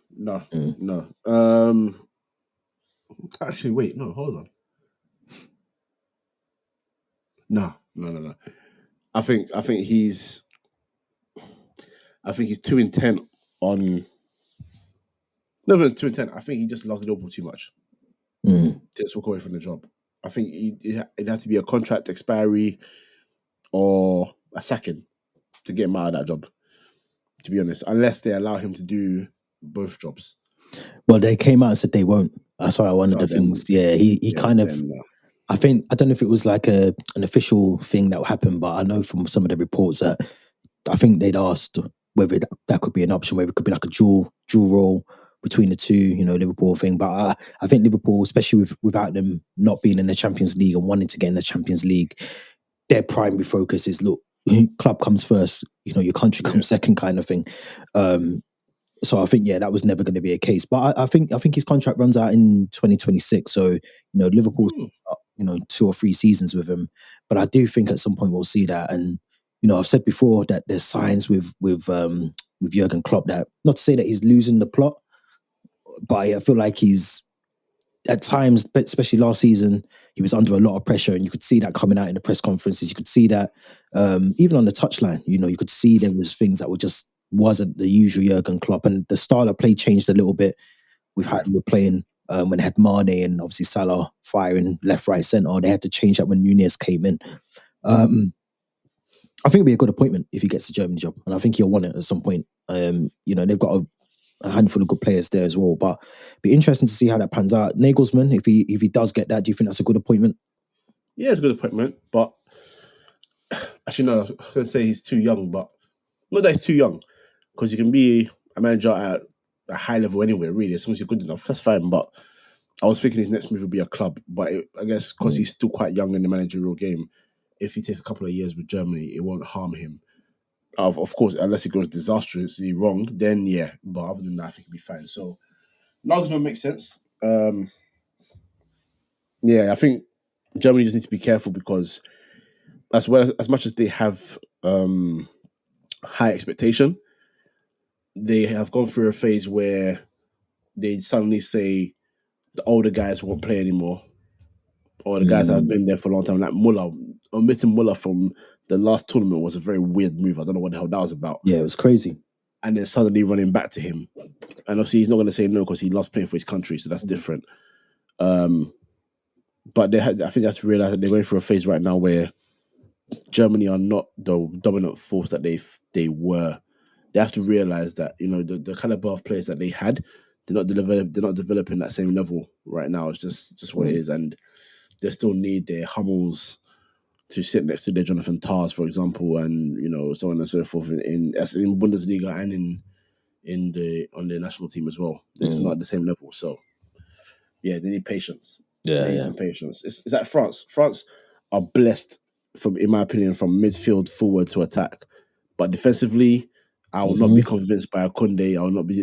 Actually, wait, no, hold on. No. I think he's too intent on. No, too intent. I think he just loves Liverpool too much to just walk away from the job. I think it had to be a contract expiry or a sacking to get him out of that job. To be honest, unless they allow him to do both jobs. Well, they came out and said they won't. That's why one of the things. Yeah, he kind of. I don't know if it was like an official thing that happened, but I know from some of the reports that I think they'd asked whether that could be an option, whether it could be like a dual role between the two, Liverpool thing. But I think Liverpool, especially without them not being in the Champions League and wanting to get in the Champions League, their primary focus is, look, club comes first, your country comes second, kind of thing. So I think, that was never going to be a case. But I think his contract runs out in 2026. So, Liverpool's 2 or 3 seasons with him. But I do think at some point we'll see that. And, I've said before that there's signs with Jurgen Klopp that, not to say that he's losing the plot, but I feel like he's, at times, especially last season, he was under a lot of pressure, and you could see that coming out in the press conferences. You could see that even on the touchline, you could see there was things that wasn't the usual Jurgen Klopp, and the style of play changed a little bit with how they were playing when they had Mane and obviously Salah firing left, right, centre. They had to change that when Nunez came in. I think it'd be a good appointment if he gets the Germany job, and I think he'll want it at some point. They've got a handful of good players there as well, but it'd be interesting to see how that pans out. Nagelsmann, if he does get that, do you think that's a good appointment? Yeah, it's a good appointment, but actually no, I was going to say he's too young, but not that he's too young, because you can be a manager at a high level anyway, really, as long as you're good enough, that's fine. But I was thinking his next move would be a club, but I guess because he's still quite young in the managerial game, if he takes a couple of years with Germany, it won't harm him. Of course, unless it goes disastrously wrong, then yeah. But other than that, I think he'll be fine. So Nagelsmann makes sense. Yeah, I think Germany just need to be careful, because as much as they have high expectation, they have gone through a phase where they suddenly say the older guys won't play anymore, or the guys that have been there for a long time, like Muller. Omitting Muller from the last tournament was a very weird move. I don't know what the hell that was about. Yeah, it was crazy. And then suddenly running back to him. And obviously he's not going to say no because he loves playing for his country, so that's different. But I think they have to realize that they're going through a phase right now where Germany are not the dominant force that they were. They have to realize that, the caliber of players that they had, they're not developing that same level right now. It's just what it is. And they still need their Hummels to sit next to their Jonathan Tars, for example, and so on and so forth in Bundesliga and on the national team as well. It's not at the same level. So yeah, they need patience. They need some patience. It's like France. France are blessed, in my opinion, from midfield forward to attack. But defensively, I will not be convinced by a Koundé.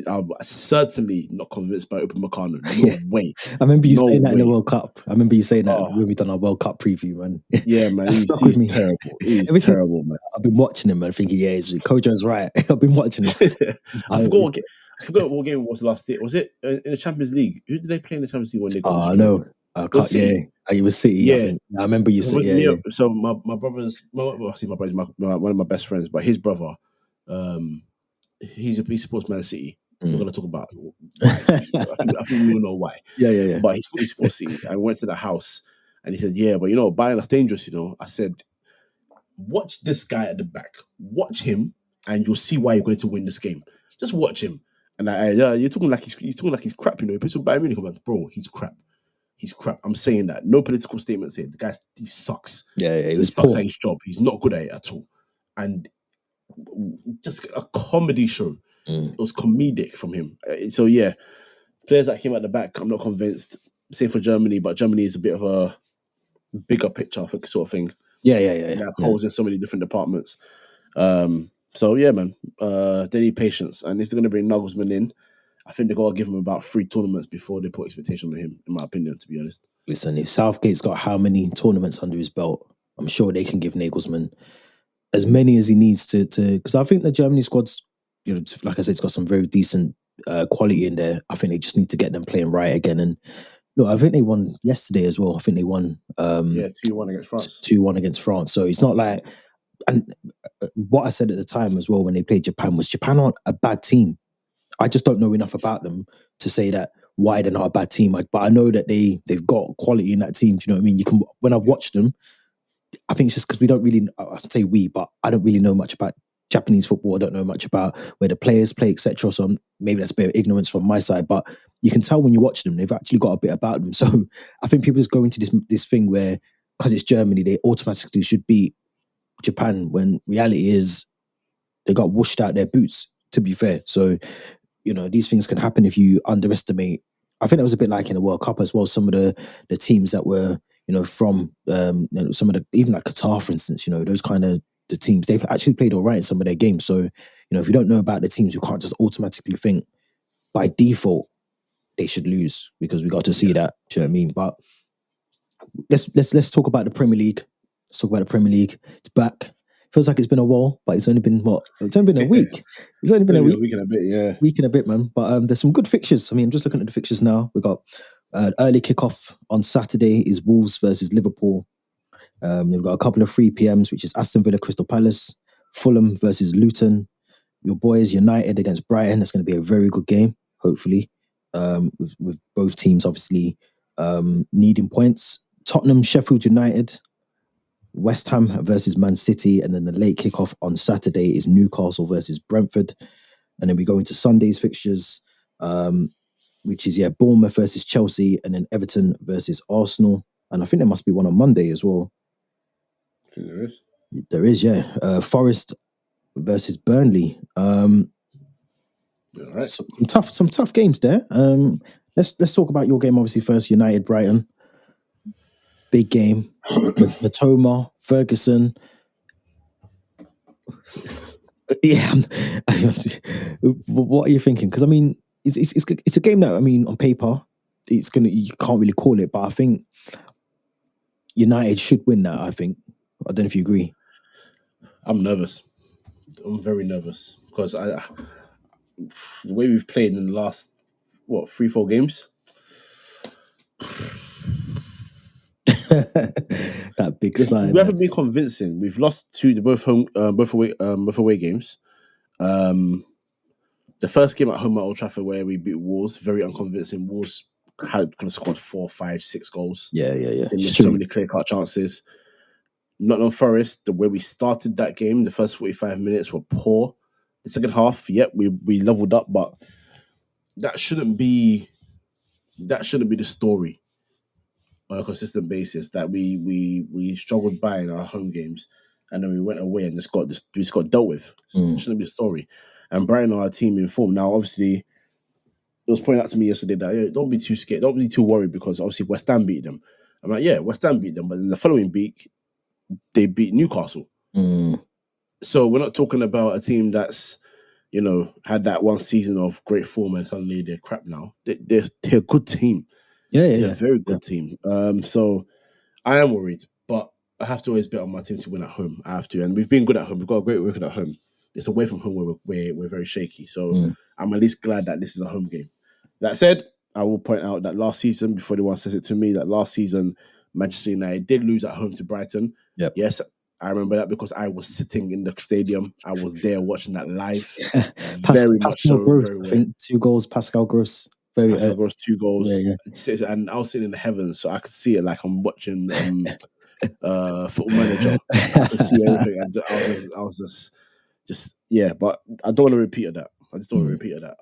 I'll certainly not convinced by Upamecano. No way. I remember you saying that in the World Cup. I remember you saying that when we done our World Cup preview, man. Yeah, man. He's terrible. He's terrible, man. I've been watching him, man, thinking, Kojo's right. I've been watching him. I forgot what game it was last year. Was it in the Champions League? Who did they play in the Champions League when they got no. It was City. Yeah. I think. I remember you said, yeah. So my brother's, one of my best friends, but his brother, he supports Man City, I'm not going to talk about why. I think we all know why. Yeah. But he supports City. I went to the house and he said, "Yeah, but Bayern is dangerous." I said, "Watch this guy at the back. Watch him, and you'll see why you're going to win this game. Just watch him." And you're talking like he's crap. He puts on Bayern Munich. I'm like, bro, he's crap. He's crap. I'm saying that. No political statements here. The guy, he sucks. Yeah, he was sucks poor. at his job. He's not good at it at all. And just a comedy show. It was comedic from him. So yeah, players that came at the back, I'm not convinced. Same for Germany, but Germany is a bit of a bigger picture sort of thing. Yeah. They have holes in so many different departments. So yeah, man, they need patience, and if they're going to bring Nagelsmann in, I think they got to give him about 3 tournaments before they put expectation on him. In my opinion, to be honest. Listen, if Southgate's got how many tournaments under his belt, I'm sure they can give Nagelsmann as many as he needs to. Because I think the Germany squad's, like I said, it's got some very decent quality in there. I think they just need to get them playing right again. And look, I think they won yesterday as well. I think they won 2-1 against France. 2-1 against France. So it's not like, and what I said at the time as well when they played Japan was Japan aren't a bad team. I just don't know enough about them to say that why they're not a bad team. But I know that they've got quality in that team. Do you know what I mean? When I've watched them, I think it's just because we don't really, I say we, but I don't really know much about Japanese football. I don't know much about where the players play, etc. So maybe that's a bit of ignorance from my side, but you can tell when you watch them, they've actually got a bit about them. So I think people just go into this thing where, because it's Germany, they automatically should beat Japan, when reality is they got whooshed out their boots, to be fair. So, these things can happen if you underestimate. I think it was a bit like in the World Cup as well. Some of the teams that were, from some of the, even like Qatar, for instance, those kind of the teams, they've actually played all right in some of their games. So, if you don't know about the teams, you can't just automatically think by default they should lose, because we got to see that. Do you know what I mean? But let's talk about the Premier League. Let's talk about the Premier League. It's back. Feels like it's been a while, but it's only been what? It's only been a week. It's only been a week. A week and a bit, yeah. Week and a bit, man. But there's some good fixtures. I mean, I'm just looking at the fixtures now. We've got early kickoff on Saturday is Wolves versus Liverpool. We've got a couple of 3 p.m.s, which is Aston Villa, Crystal Palace, Fulham versus Luton. Your boys United against Brighton. That's going to be a very good game, hopefully. With both teams obviously needing points. Tottenham, Sheffield United, West Ham versus Man City, and then the late kickoff on Saturday is Newcastle versus Brentford. And then we go into Sunday's fixtures, which is Bournemouth versus Chelsea, and then Everton versus Arsenal. And I think there must be one on Monday as well. I think there is. There is, yeah. Forest versus Burnley. All right. Some tough games there. Let's talk about your game obviously first. United Brighton, big game. Matoma, Ferguson. Yeah. What are you thinking? Because I mean, it's a game that, I mean, on paper, you can't really call it, but I think United should win that. I think. I don't know if you agree. I'm nervous. I'm very nervous because the way we've played in the last 3-4 games. That big sign. We haven't been convincing. We've lost both away games. The first game at home at Old Trafford where we beat Wolves, very unconvincing. Wolves could have scored 4, 5, 6 goals. Yeah. They missed so many clear-cut chances. Nottingham Forest, the way we started that game, the first 45 minutes were poor. The second half, we leveled up, but that shouldn't be the story on a consistent basis. That we struggled by in our home games, and then we went away and just got dealt with. It shouldn't be the story. And Brighton are a team in form now. Obviously, it was pointed out to me yesterday that don't be too scared, don't be too worried, because obviously West Ham beat them. I'm like, West Ham beat them, but in the following week they beat Newcastle. So we're not talking about a team that's, had that one season of great form and suddenly they're crap now. They're a good team. They're a very good team. So I am worried, but I have to always bet on my team to win at home. I have to, and we've been good at home. We've got a great record at home. It's away from home where we're very shaky. So I'm at least glad that this is a home game. That said, I will point out that last season, before anyone says it to me, that last season Manchester United did lose at home to Brighton. Yep. Yes, I remember that because I was sitting in the stadium. I was there watching that live. Pascal Very much so, Gross, very I well. think 2 goals. Pascal Gross, very Pascal Gross, 2 yeah, goals. yeah. And I was sitting in the heavens, so I could see it like I'm watching Football Manager. I could see everything. I was just yeah. But I don't want to repeat of that. I just don't want to repeat of that.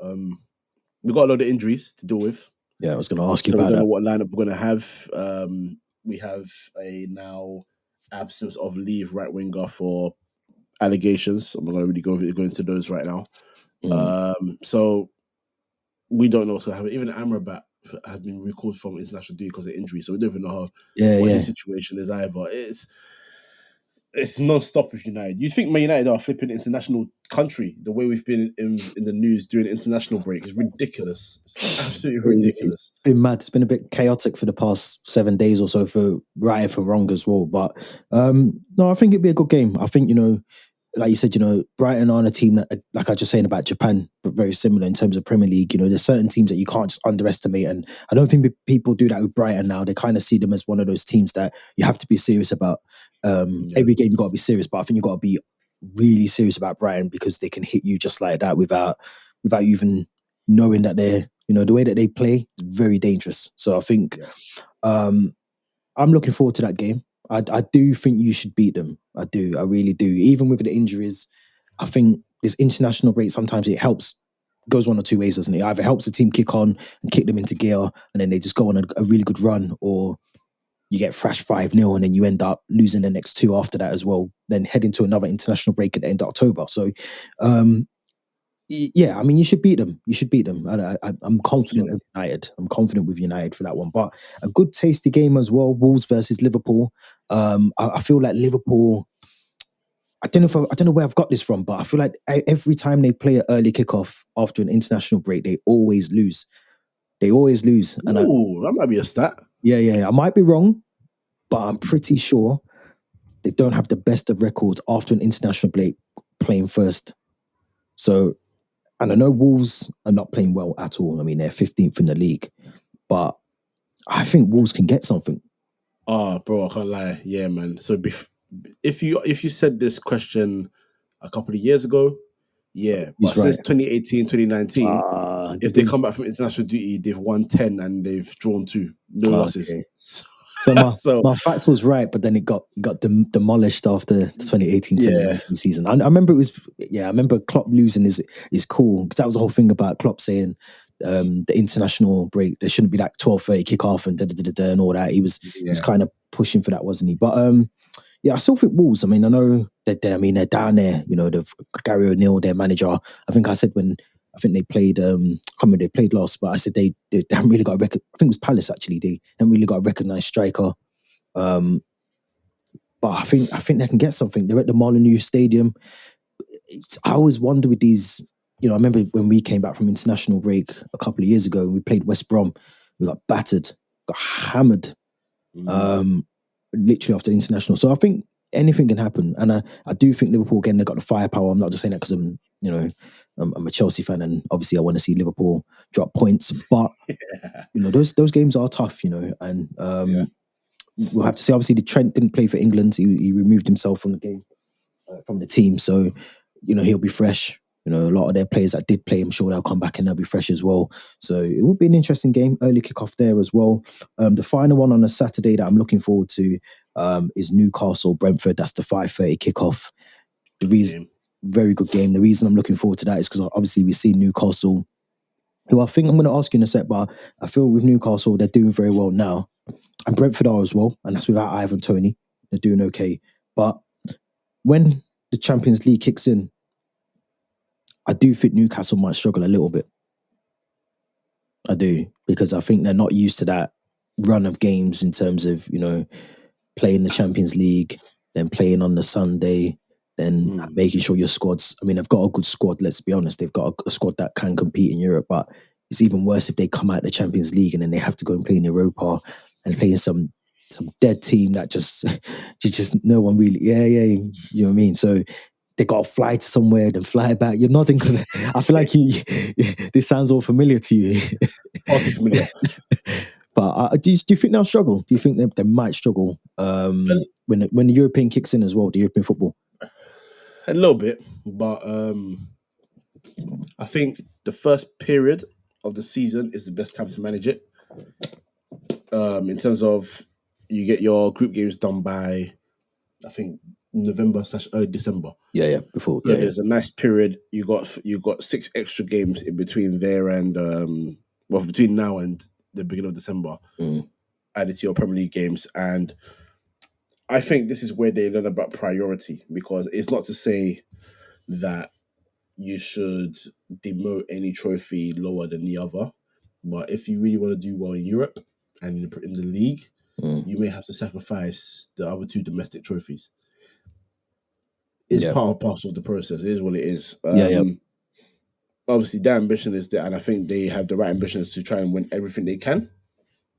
We got a lot of injuries to deal with. Yeah, I was going to ask you So we about don't know that. what lineup we're going to have. We have a now absence of leave right winger for allegations. I'm not going to really go into those right now. So we don't know what's going to happen. Even Amrabat has been recalled from international duty because of injury, so we don't even know what his situation is either. It's non-stop with United. You think Man United are flipping international country the way we've been in the news during the international break is ridiculous. It's absolutely ridiculous. It's been mad. It's been a bit chaotic for the past 7 days or so for right and for wrong as well. But no, I think it'd be a good game. I think, like you said, Brighton aren't a team that, like I was just saying about Japan, but very similar in terms of Premier League. There's certain teams that you can't just underestimate. And I don't think people do that with Brighton now. They kind of see them as one of those teams that you have to be serious about. Every game you got to be serious, but I think you got to be really serious about Brighton because they can hit you just like that without you even knowing that they're, the way that they play is very dangerous. So I think I'm looking forward to that game. I do think you should beat them. I do. I really do. Even with the injuries, I think this international break, sometimes it helps, goes one or two ways, doesn't it? Either helps the team kick on and kick them into gear, and then they just go on a really good run, or you get thrashed 5-0 and then you end up losing the next 2 after that as well, then head into another international break at the end of October. So, yeah, I mean, you should beat them. You should beat them. I'm confident with United. I'm confident with United for that one. But a good, tasty game as well. Wolves versus Liverpool. I feel like Liverpool. I don't know where I've got this from, but I feel like every time they play an early kickoff after an international break, they always lose. They always lose. And that might be a stat. Yeah. I might be wrong, but I'm pretty sure they don't have the best of records after an international break playing first. So. And I know Wolves are not playing well at all. I mean, they're 15th in the league. But I think Wolves can get something. Oh, bro, I can't lie. Yeah, man. So if you said this question a couple of years ago, yeah. But since 2018, 2019, if they come back from international duty, they've won 10 and they've drawn 2. No losses. Okay. So my facts was right, but then it got demolished after the 2018-2019 season. I remember I remember Klopp losing is cool, because that was the whole thing about Klopp saying the international break, there shouldn't be like 12:30 kickoff and and all that. He was kind of pushing for that, wasn't he? But I still think Wolves. I mean, I know that they're down there. They've Gary O'Neill, their manager. I think I said when they played, I can't remember they played last, but I said they haven't really got a record. I think it was Palace actually. They haven't really got a recognised striker. But I think they can get something. They're at the Molineux Stadium. I always wonder with these. I remember when we came back from international break a couple of years ago, we played West Brom. We got battered, got hammered, literally after the international. So I think anything can happen, and I do think Liverpool again. They got the firepower. I'm not just saying that because I'm a Chelsea fan, and obviously I want to see Liverpool drop points. But those games are tough, and we'll have to see. Obviously, Trent didn't play for England. He removed himself from the game, from the team. So he'll be fresh. A lot of their players that did play, I'm sure they'll come back and they'll be fresh as well. So it will be an interesting game. Early kickoff there as well. The final one on a Saturday that I'm looking forward to is Newcastle Brentford. That's the 5:30 kickoff. The reason, very good game. The reason I'm looking forward to that is because obviously we've seen Newcastle, who I think I'm going to ask you in a sec, but I feel with Newcastle they're doing very well now, and Brentford are as well, and that's without Ivan Toney. They're doing okay, but when the Champions League kicks in, I do think Newcastle might struggle a little bit. I do, because I think they're not used to that run of games in terms of, playing the Champions League, then playing on the Sunday, then making sure your squad's, I mean, they've got a good squad, let's be honest. They've got a squad that can compete in Europe, but it's even worse if they come out of the Champions League and then they have to go and play in Europa and play in some dead team that just no one really, you know what I mean? So they got to fly to somewhere, then fly back. You're nodding because I feel like this sounds all familiar to you. All too familiar. But do you think they'll struggle? Do you think they might struggle? when the European kicks in as well, the European football. A little bit, but I think the first period of the season is the best time to manage it. In terms of you get your group games done by, I think November/early December. Yeah, before. So there's a nice period. You got 6 extra games in between there and between now and the beginning of December, added to your Premier League games. And I think this is where they learn about priority, because it's not to say that you should demote any trophy lower than the other, but if you really want to do well in Europe and in the league, you may have to sacrifice the other 2 domestic trophies. It's part and parcel of the process. It is what it is. Obviously, their ambition is there, and I think they have the right ambitions to try and win everything they can.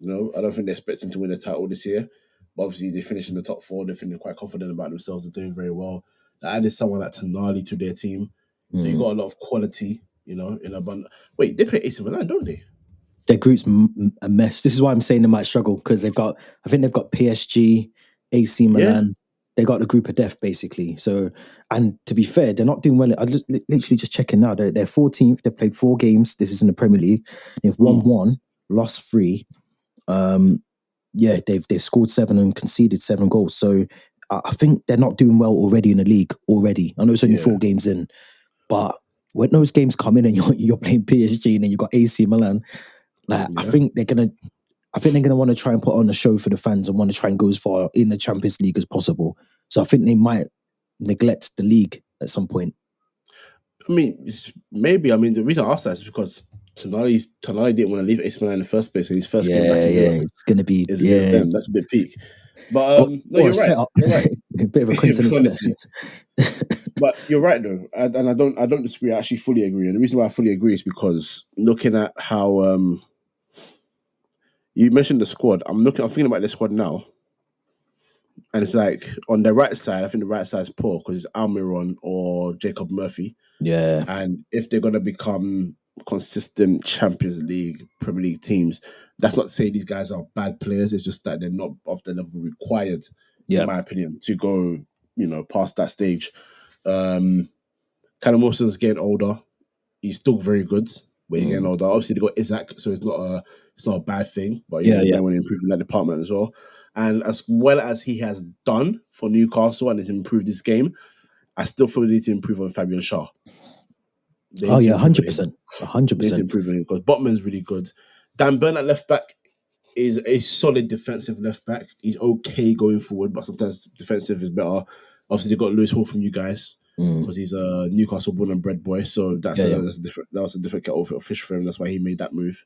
I don't think they're expecting to win a title this year. But obviously, they finish in the top 4. They're feeling quite confident about themselves. They're doing very well. They added someone like Tonali to their team. So you got a lot of quality, in a bun. Wait, they play AC Milan, don't they? Their group's a mess. This is why I'm saying they might struggle, because I think they've got PSG, AC Milan. Yeah. They got the group of death, basically. So, and to be fair, they're not doing well. I literally just checking now. They're 14th. They've played 4 games. This is in the Premier League. They've won 1, lost 3. They've scored 7 and conceded 7 goals. So I think they're not doing well already in the league. Already, I know it's only 4 games in, but when those games come in and you're playing PSG and then you've got AC Milan, I think they're gonna want to try and put on a show for the fans and want to try and go as far in the Champions League as possible. So I think they might neglect the league at some point. I mean, maybe. I mean, the reason I asked that is because Tonali didn't want to leave AC Milan in the first place, and his first game back in Europe, it's going to be them. That's a bit peak. But no, you're right. You're right. A bit of a coincidence. But you're right though, and I don't disagree. I actually fully agree. And the reason why I fully agree is because looking at how you mentioned the squad, I'm thinking about the squad now, and it's like on the right side, I think the right side is poor because it's Almiron or Jacob Murphy. Yeah, and if they're gonna become consistent Champions League, Premier League teams, that's not to say these guys are bad players. It's just that they're not of the level required, in my opinion, to go, past that stage. Callum Wilson's getting older. He's still very good, but he's getting older. Obviously, they got Isaac, so it's not a bad thing. But they want to improve in that department as well. And as well as he has done for Newcastle and has improved his game, I still feel they need to improve on Fabian Schär. 100%. 100%. They need to improve on him because Botman's really good. Dan Burn at left back is a solid defensive left back. He's okay going forward, but sometimes defensive is better. Obviously, they got Lewis Hall from you guys because he's a Newcastle born and bred boy. So that's a different. That was a different kettle of fish for him. That's why he made that move.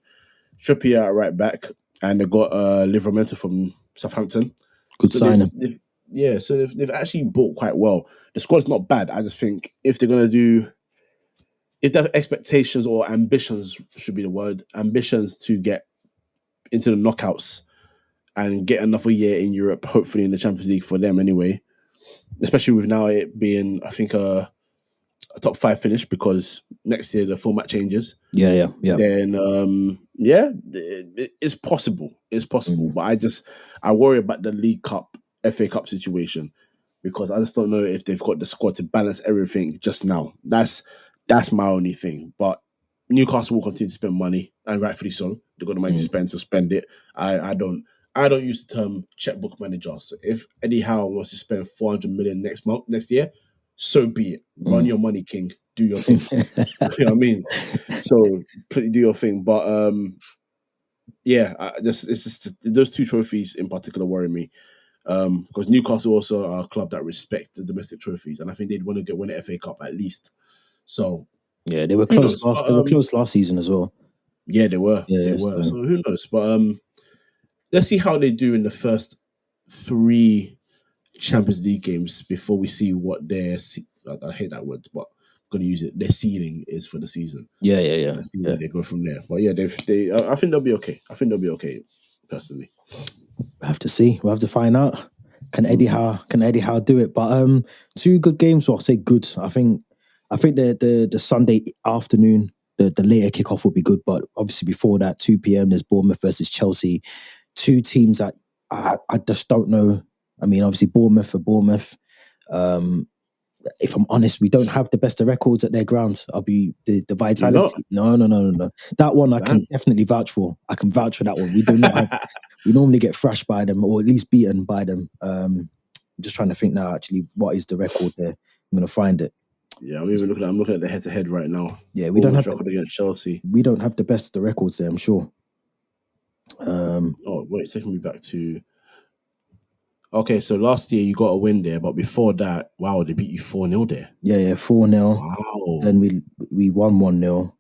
Trippier at right back, and they got Livramento from Southampton. Good signing. So they've actually bought quite well. The squad's not bad. I just think if they have expectations or ambitions, should be the word, ambitions to get into the knockouts and get another year in Europe, hopefully in the Champions League for them anyway, especially with now it being, I think, a top 5 finish because next year the format changes. Yeah. Then, it's possible. It's possible. But I worry about the League Cup, FA Cup situation because I just don't know if they've got the squad to balance everything just now. That's my only thing. But Newcastle will continue to spend money, and rightfully so. They've got the money to spend, so spend it. I don't use the term checkbook manager. So if Eddie Howe wants to spend 400 million next year, so be it. Run your money, King. Do your thing. You know what I mean? So do your thing. But it's just those 2 trophies in particular worry me. Because Newcastle also are a club that respects the domestic trophies, and I think they'd want to win the FA Cup at least. So yeah, they were close. They were close last season as well. Yeah, they were. So who knows? But let's see how they do in the first 3 Champions League games before we see what their I hate that word, but I'm gonna use it. Their ceiling is for the season. Yeah. Let's see where they go from there. But yeah, I think they'll be okay. I think they'll be okay. Personally, we'll have to see. We'll have to find out. Can Eddie Howe do it? But 2 good games. Well, I'll say good. I think the Sunday afternoon, the later kickoff would be good. But obviously before that, 2 p.m. there's Bournemouth versus Chelsea. 2 teams that I just don't know. I mean, obviously Bournemouth for Bournemouth. If I'm honest, we don't have the best of records at their ground. I'll be the Do you not? vitality. No. That one I Damn. can definitely vouch for. I can vouch for that one. We do not have. We normally get thrashed by them, or at least beaten by them. I'm just trying to think now. Actually, what is the record there? I'm gonna find it. Yeah, I'm looking at the head to head right now. Yeah, Bournemouth's record against Chelsea. we don't have the best of the records there. I'm sure. Oh wait, taking me back to. Okay, so last year you got a win there, but before that, wow, they beat you 4-0 there. Yeah, 4-0. Wow. Then we won 1-0.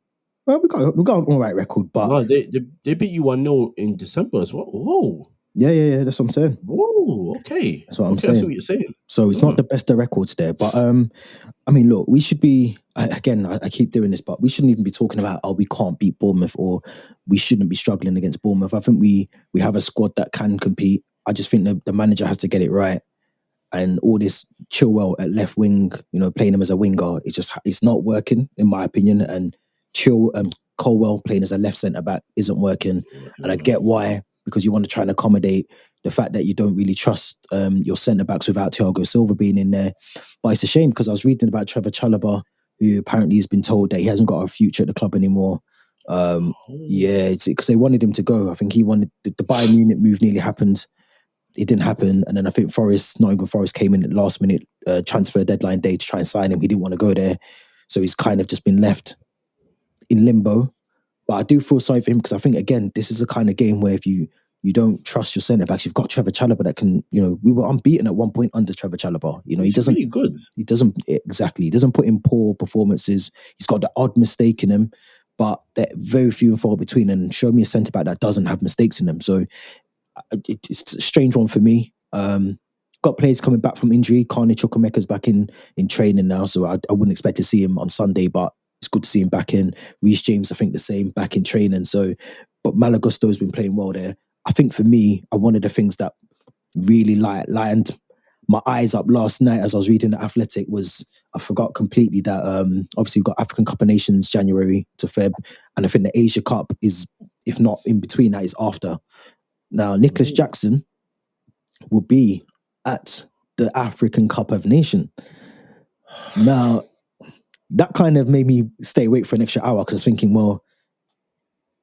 Well, we got an all right record, but No, they beat you 1-0 in December as well. Whoa. yeah. That's what I'm saying. Whoa, okay. That's what I'm Okay, I see saying. what you're saying. So it's not the best of records there, but I mean, look, we should be again. I keep doing this, but we shouldn't even be talking about we can't beat Bournemouth or we shouldn't be struggling against Bournemouth. I think we have a squad that can compete. I just think the manager has to get it right, and all this Chilwell at left wing, playing him as a winger, it's not working in my opinion. And Colwell playing as a left centre back isn't working, and I get why, because you want to try and accommodate the fact that you don't really trust your centre backs without Thiago Silva being in there. But it's a shame because I was reading about Trevor Chalobah, who apparently has been told that he hasn't got a future at the club anymore. Yeah, it's because they wanted him to go. I think he wanted the Bayern Munich move nearly happened. It didn't happen, and then I think Nottingham Forest came in at last minute transfer deadline day to try and sign him. He didn't want to go there, so he's kind of just been left in limbo. But I do feel sorry for him because I think again this is a kind of game where if you don't trust your centre backs, you've got Trevor Chalobah that can, we were unbeaten at one point under Trevor Chalobah. He's really good. He doesn't put in poor performances. He's got the odd mistake in him, but they're very few and far between. And show me a centre back that doesn't have mistakes in them. So it's a strange one for me. Got players coming back from injury. Carney Chukwuemeka's back in training now, so I wouldn't expect to see him on Sunday, but it's good to see him back in. Reece James, I think the same, back in training. So, but Malagusto's been playing well there. I think for me, one of the things that really lined my eyes up last night as I was reading the Athletic was I forgot completely that obviously we've got African Cup of Nations January to Feb, and I think the Asia Cup is, if not in between that, is after. Now, Nicholas Jackson will be at the African Cup of Nation. Now, that kind of made me stay awake for an extra hour because I was thinking, well,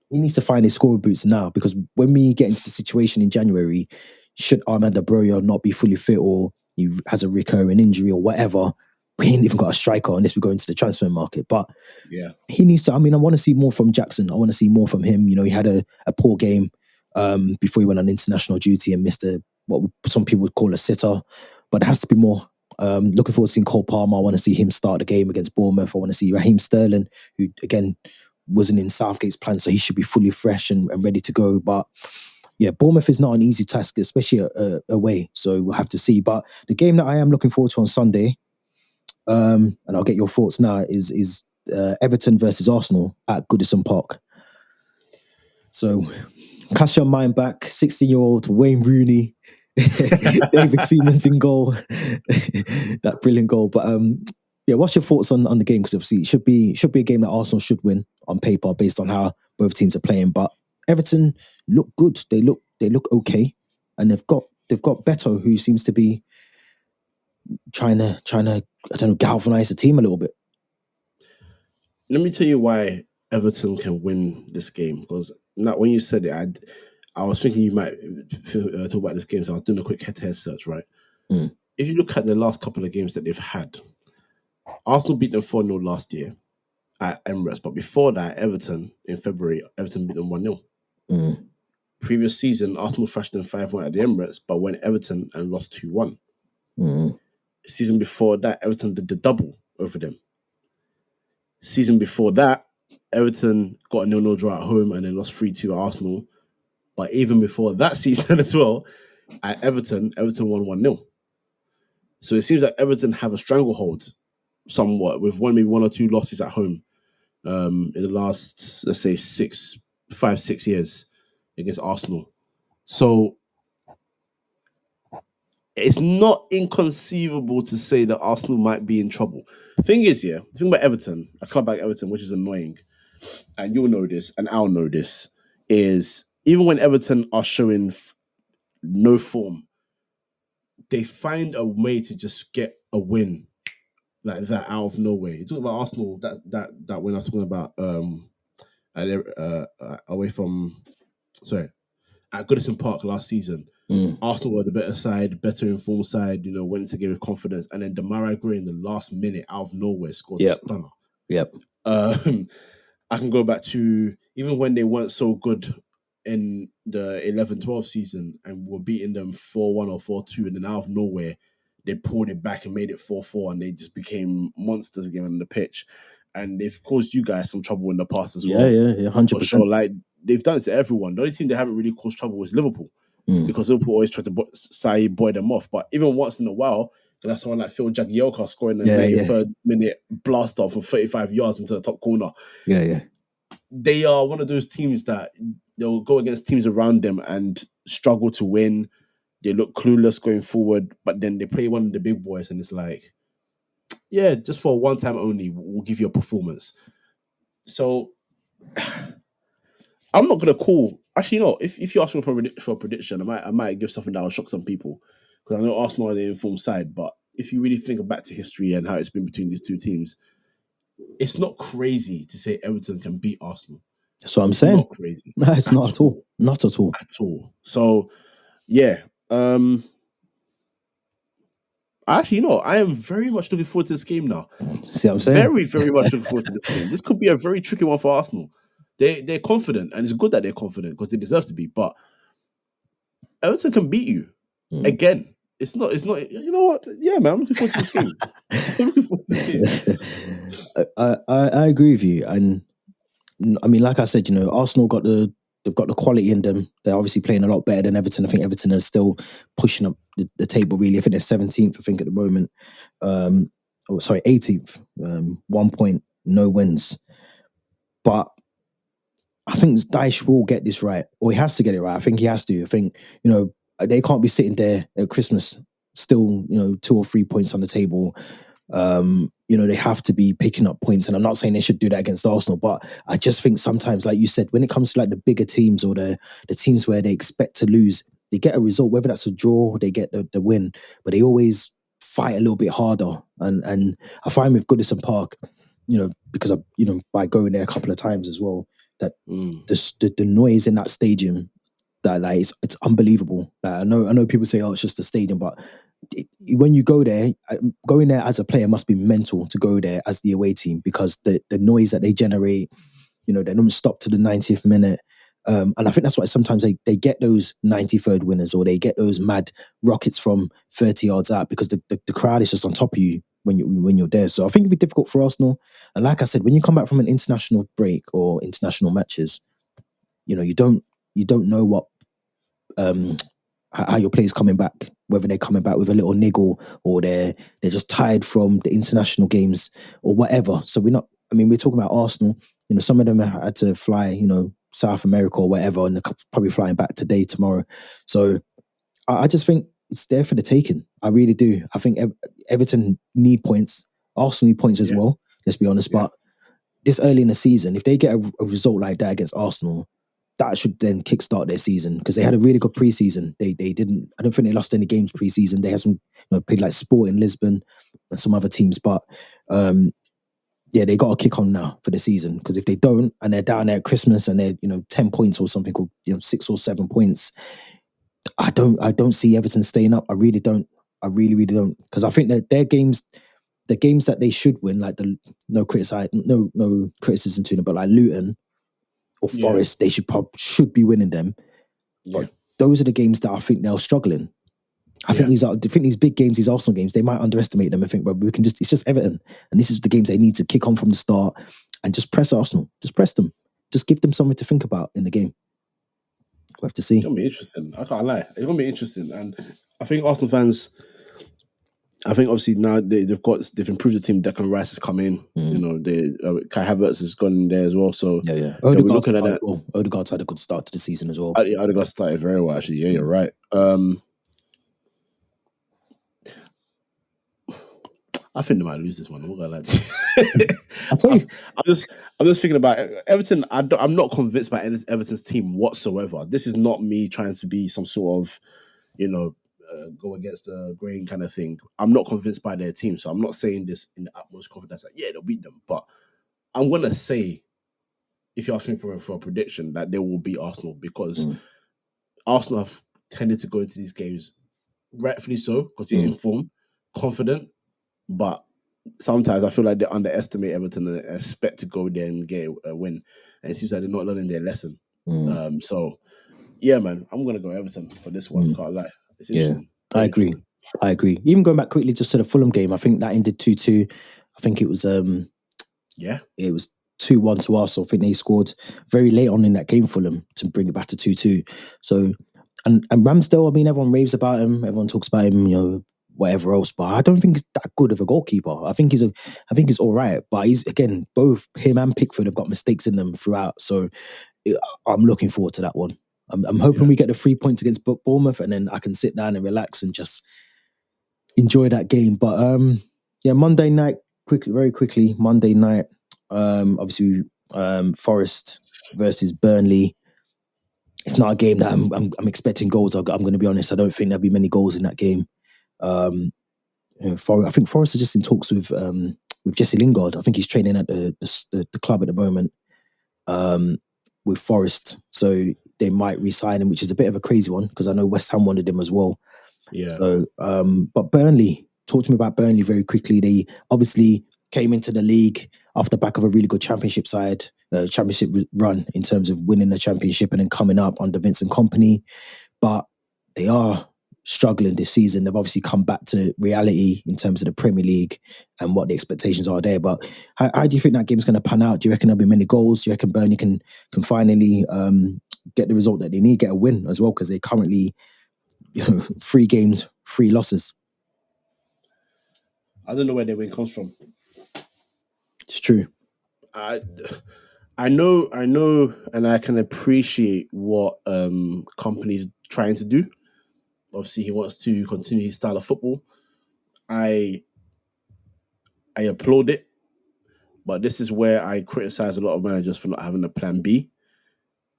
he needs to find his scorer boots now, because when we get into the situation in January, should Armando Broja not be fully fit or he has a recurring injury or whatever, we ain't even got a striker unless we go into the transfer market. But yeah, he needs to, I want to see more from Jackson. I want to see more from him. He had a poor game before he went on international duty and missed what some people would call a sitter, but there has to be more. Looking forward to seeing Cole Palmer. I want to see him start the game against Bournemouth. I want to see Raheem Sterling, who again wasn't in Southgate's plan, so he should be fully fresh and ready to go. But yeah, Bournemouth is not an easy task, especially away. So we'll have to see. But the game that I am looking forward to on Sunday, and I'll get your thoughts now, is Everton versus Arsenal at Goodison Park. So cast your mind back, 16-year-old Wayne Rooney, David Seaman's in goal, that brilliant goal. But yeah, what's your thoughts on the game? Because obviously it should be a game that Arsenal should win on paper based on how both teams are playing. But Everton look good. They look okay, and they've got Beto, who seems to be trying to I don't know, galvanize the team a little bit. Let me tell you why Everton can win this game, because now when you said it, I was thinking you might talk about this game, so I was doing a quick head-to-head search, right? If you look at the last couple of games that they've had, Arsenal beat them 4-0 last year at Emirates, but before that, Everton, in February, Everton beat them 1-0. Previous season, Arsenal thrashed them 5-1 at the Emirates, but went Everton and lost 2-1. Season before that, Everton did the double over them. Season before that, Everton got a 0-0 draw at home and then lost 3-2 at Arsenal. But even before that season as well, at Everton won 1-0. So it seems like Everton have a stranglehold somewhat with maybe one or two losses at home in the last, let's say, 5-6 years against Arsenal. So it's not inconceivable to say that Arsenal might be in trouble. The thing about Everton, a club like Everton, which is annoying, and you'll know this, and I'll know this, is even when Everton are showing no form, they find a way to just get a win like that out of nowhere. You talk about Arsenal, that win I was talking about away from at Goodison Park last season. Arsenal were the better side, better informed side, went into the game with confidence. And then Demarai Gray in the last minute out of nowhere scored a stunner. Yep. I can go back to even when they weren't so good in the 11-12 season and were beating them 4-1 or 4-2, and then out of nowhere, they pulled it back and made it 4-4, and they just became monsters again on the pitch. And they've caused you guys some trouble in the past as well. Yeah, 100%. For sure. Like, they've done it to everyone. The only team they haven't really caused trouble is Liverpool, because Liverpool always try to boy them off. But even once in a while, that's someone like Phil Jagielka scoring a 93rd minute blast off from 35 yards into the top corner. Yeah. They are one of those teams that they'll go against teams around them and struggle to win. They look clueless going forward, but then they play one of the big boys and it's like, yeah, just for one time only, we'll give you a performance. So I'm not going to call. Actually, no, if you ask me for a prediction, I might give something that will shock some people, because I know Arsenal are the informed side, but if you really think back to history and how it's been between these two teams, it's not crazy to say Everton can beat Arsenal. That's what I'm saying. Not crazy. No, it's not at all. Not at all. At all. So, yeah. Actually, I am very much looking forward to this game now. See what I'm saying? Very, very much looking forward to this game. This could be a very tricky one for Arsenal. They're confident, and it's good that they're confident because they deserve to be. But Everton can beat you again. It's not. You know what? Yeah, man. I'm looking forward to this game. I'm looking forward to this game. I agree with you, and I mean, like I said, Arsenal they've got the quality in them. They're obviously playing a lot better than Everton. I think Everton is still pushing up the table. Really, I think they're 17th. I think at the moment. 18th. 1 point, no wins, but I think Dyche will get this right, or he has to get it right. I think he has to. I think, they can't be sitting there at Christmas still, 2 or 3 points on the table. They have to be picking up points, and I'm not saying they should do that against Arsenal, but I just think sometimes, like you said, when it comes to like the bigger teams or the teams where they expect to lose, they get a result, whether that's a draw, they get the win, but they always fight a little bit harder. And I find with Goodison Park, because by going there a couple of times as well, that the noise in that stadium, that like it's unbelievable. Like, I know people say, oh, it's just a stadium, but when you go there, going there as a player must be mental to go there as the away team, because the noise that they generate, they don't stop to the 90th minute. And I think that's why sometimes they get those 93rd winners, or they get those mad rockets from 30 yards out, because the crowd is just on top of you when you're there. So I think it'd be difficult for Arsenal. And like I said, when you come back from an international break or international matches, you don't know what how your players coming back, whether they're coming back with a little niggle, or they're just tired from the international games or whatever. So we're talking about Arsenal. Some of them had to fly, South America or whatever, and they're probably flying back today, tomorrow. So I just think it's there for the taking. I really do. I think Everton need points. Arsenal need points as well. Let's be honest. Yeah. But this early in the season, if they get a result like that against Arsenal, that should then kickstart their season, because they had a really good preseason. They didn't. I don't think they lost any games preseason. They had some played like Sport in Lisbon and some other teams, but they got to kick on now for the season, because if they don't, and they're down there at Christmas and they're 10 points or something, or 6 or 7 points, I don't see Everton staying up. I really don't. I really, really don't, because I think that their games, the games that they should win, like no criticism to them, but like Luton or Forest, they should be winning them. But those are the games that I think they're struggling. I think these big games, these Arsenal games, they might underestimate them. I think, but it's just Everton, and this is the games they need to kick on from the start and just press Arsenal, just press them, just give them something to think about in the game. We'll have to see. It's gonna be interesting. I can't lie. It's gonna be interesting, and I think Arsenal fans, obviously now they've improved the team. Declan Rice has come in. Kai Havertz has gone in there as well. So we're looking at that. Odegaard's had a good start to the season as well. Odegaard started very well, actually. Yeah, you're right. I think they might lose this one. I'm not gonna lie to you. I'll tell you. I'm just thinking about Everton. I'm not convinced by Everton's team whatsoever. This is not me trying to be some sort of, go against the grain kind of thing. I'm not convinced by their team, so I'm not saying this in the utmost confidence that they'll beat them. But I'm gonna say, if you ask me for a prediction, that they will beat Arsenal because Arsenal have tended to go into these games rightfully so because they're in form, confident, but sometimes I feel like they underestimate Everton and expect to go there and get a win, and it seems like they're not learning their lesson. So yeah, man, I'm gonna go Everton for this one. Can't lie, it's interesting. I agree. Even going back quickly just to the Fulham game, I think that ended 2-2. I think it was it was 2-1 to Arsenal. I think they scored very late on in that game, Fulham, to bring it back to 2-2. So and Ramsdale, I mean, everyone raves about him, everyone talks about him, whatever else, but I don't think he's that good of a goalkeeper. I think he's all right, but he's, again, both him and Pickford have got mistakes in them throughout. So I'm looking forward to that one. I'm hoping we get the 3 points against Bournemouth, and then I can sit down and relax and just enjoy that game. But Monday night, very quickly, Monday night, obviously Forest versus Burnley. It's not a game that I'm expecting goals. I'm going to be honest. I don't think there'll be many goals in that game. I think Forest are just in talks with Jesse Lingard. I think he's training at the club at the moment with Forest, so they might re-sign him, which is a bit of a crazy one because I know West Ham wanted him as well. Yeah. So, but Burnley, talk to me about Burnley very quickly. They obviously came into the league off the back of a really good championship run in terms of winning the championship and then coming up under Vincent Kompany. But they are struggling this season. They've obviously come back to reality in terms of the Premier League and what the expectations are there. But how do you think that game's going to pan out? Do you reckon there'll be many goals? Do you reckon Burnley can finally get the result that they need, get a win as well? Because they're currently 3 games, 3 losses. I don't know where their win comes from. It's true. I know, and I can appreciate what Kompany's trying to do. Obviously, he wants to continue his style of football. I applaud it, but this is where I criticize a lot of managers for not having a plan B.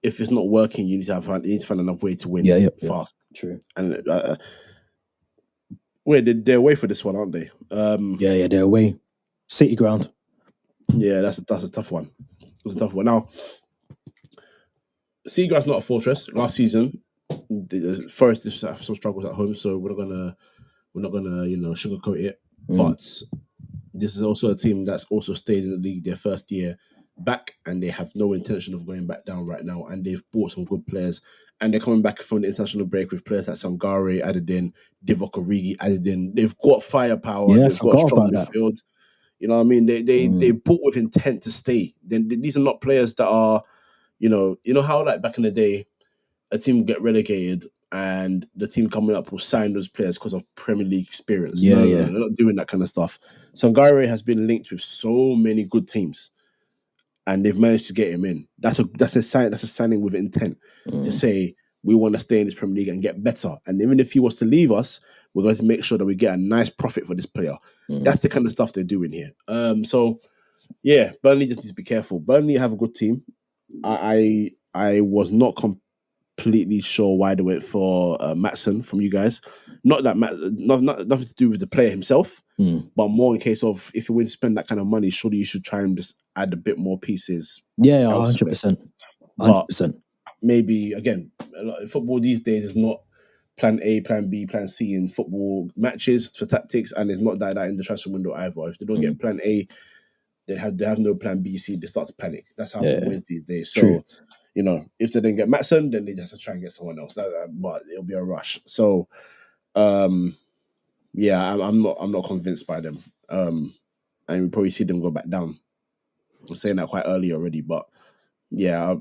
If it's not working, you need to find another way to win fast. Yeah. True. And they're away for this one, aren't they? They're away. City ground. Yeah, that's a tough one. It's a tough one. Now, City ground's not a fortress. Last season, the Forest just have some struggles at home, so we're not gonna sugarcoat it. But this is also a team that's also stayed in the league their first year back, and they have no intention of going back down right now. And they've bought some good players, and they're coming back from the international break with players like Sangare added in, Divock Origi added in. They've got firepower. Yeah, they've got a strong midfield. You know what I mean? They bought with intent to stay. Then these are not players that are, you know how like back in the day, a team will get relegated and the team coming up will sign those players because of Premier League experience. No, they're not doing that kind of stuff. Sangare has been linked with so many good teams, and they've managed to get him in. That's a signing with intent to say we want to stay in this Premier League and get better. And even if he was to leave us, we're going to make sure that we get a nice profit for this player. That's the kind of stuff they're doing here. So yeah, Burnley just needs to be careful. Burnley have a good team. I was not completely sure why they went for Maatsen from you guys. Not that nothing to do with the player himself, but more in case of if you were to spend that kind of money, surely you should try and just add a bit more pieces. Yeah, 100%. 100%. Maybe again, football these days is not plan A, plan B, plan C in football matches for tactics, and it's not that in the transfer window either. If they don't get plan A, they have no plan B, C. They start to panic. That's how football is these days. So, if they didn't get Maatsen, then they just have to try and get someone else. But it'll be a rush. So, I'm not convinced by them. And we probably see them go back down. I was saying that quite early already, but yeah,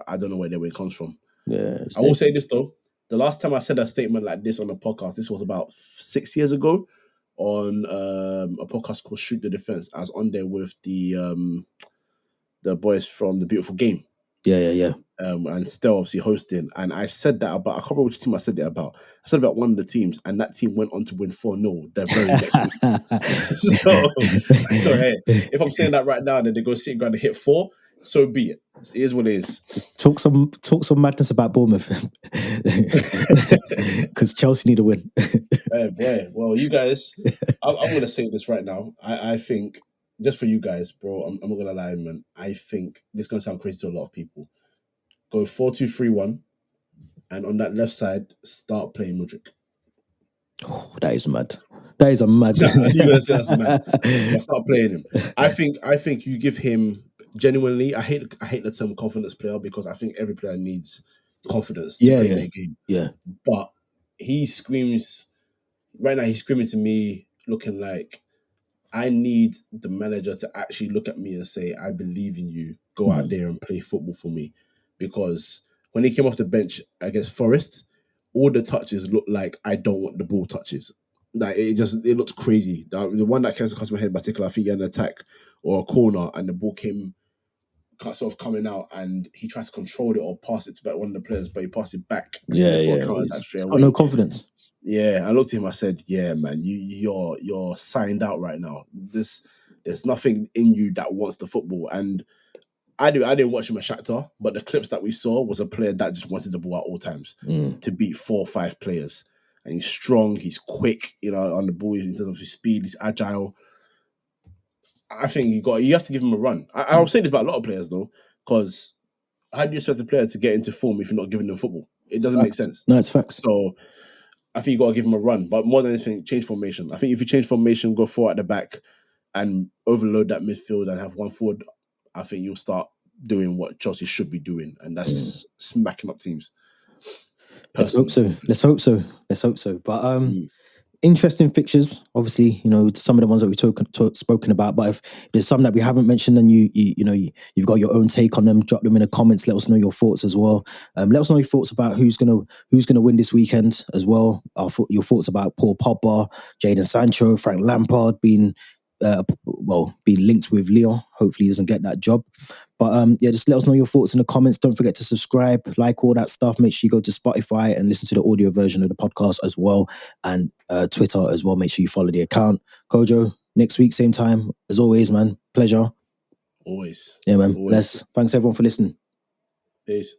I don't know where their win comes from. Yeah, I will say this though. The last time I said a statement like this on a podcast, this was about 6 years ago on a podcast called Shoot the Defense. I was on there with the boys from The Beautiful Game. Yeah. And still obviously hosting. And I said that about, I can't remember which team I said it about. I said about one of the teams, and that team went on to win 4-0 the very next week. So hey, if I'm saying that right now, then they go sit ground and hit 4, so be it. It is what it is. Talk some madness about Bournemouth because Chelsea need a win. Hey, boy. Well, you guys, I'm going to say this right now. I think, just for you guys, bro, I'm not going to lie, man. I think this is going to sound crazy to a lot of people. Go 4-2-3-1, and on that left side, start playing Mudryk. Oh, that is mad. That is a mad. Nah, I knew you were gonna say that's mad. But start playing him. I think you give him genuinely. I hate the term confidence player because I think every player needs confidence to Yeah, play yeah, their game. yeah. But he screams right now. He's screaming to me, looking like I need the manager to actually look at me and say, "I believe in you. Go out Mm. there and play football for me." Because when he came off the bench against Forest, all the touches looked like I don't want the ball touches. Like it looked crazy. The one that came across my head, in particular, I think he had an attack or a corner, and the ball came sort of coming out, and he tried to control it or pass it to back one of the players, but he passed it back, and he went Yeah, for a yeah. counter attack He's straight got no away. confidence. Yeah, I looked at him. I said, "Yeah, man, you're signed out right now. There's nothing in you that wants the football." And I didn't watch him at Shakhtar, but the clips that we saw was a player that just wanted the ball at all times Mm. to beat 4 or 5 players. And he's strong, he's quick, on the ball in terms of his speed, he's agile. I think you have to give him a run. I'll say this about a lot of players though, because how do you expect a player to get into form if you're not giving them football? It doesn't make Facts. sense. No, it's facts. So I think you got to give him a run. But more than anything, change formation. I think if you change formation, go forward at the back, and overload that midfield and have one forward, I think you'll start doing what Chelsea should be doing, and that's smacking up teams. Let's hope Personally, so. Let's hope so. Let's hope so. But Mm. interesting fixtures. Obviously, some of the ones that we've spoken about. But if there's some that we haven't mentioned, and you've got your own take on them, drop them in the comments. Let us know your thoughts as well. Let us know your thoughts about who's gonna win this weekend as well. Your thoughts about Paul Pogba, Jadon Sancho, Frank Lampard being being linked with Lyon. Hopefully, he doesn't get that job. But just let us know your thoughts in the comments. Don't forget to subscribe, like all that stuff. Make sure you go to Spotify and listen to the audio version of the podcast as well, and Twitter as well. Make sure you follow the account. Kojo, next week, same time. As always, man. Pleasure. Always. Yeah, man. Always. Thanks everyone for listening. Peace.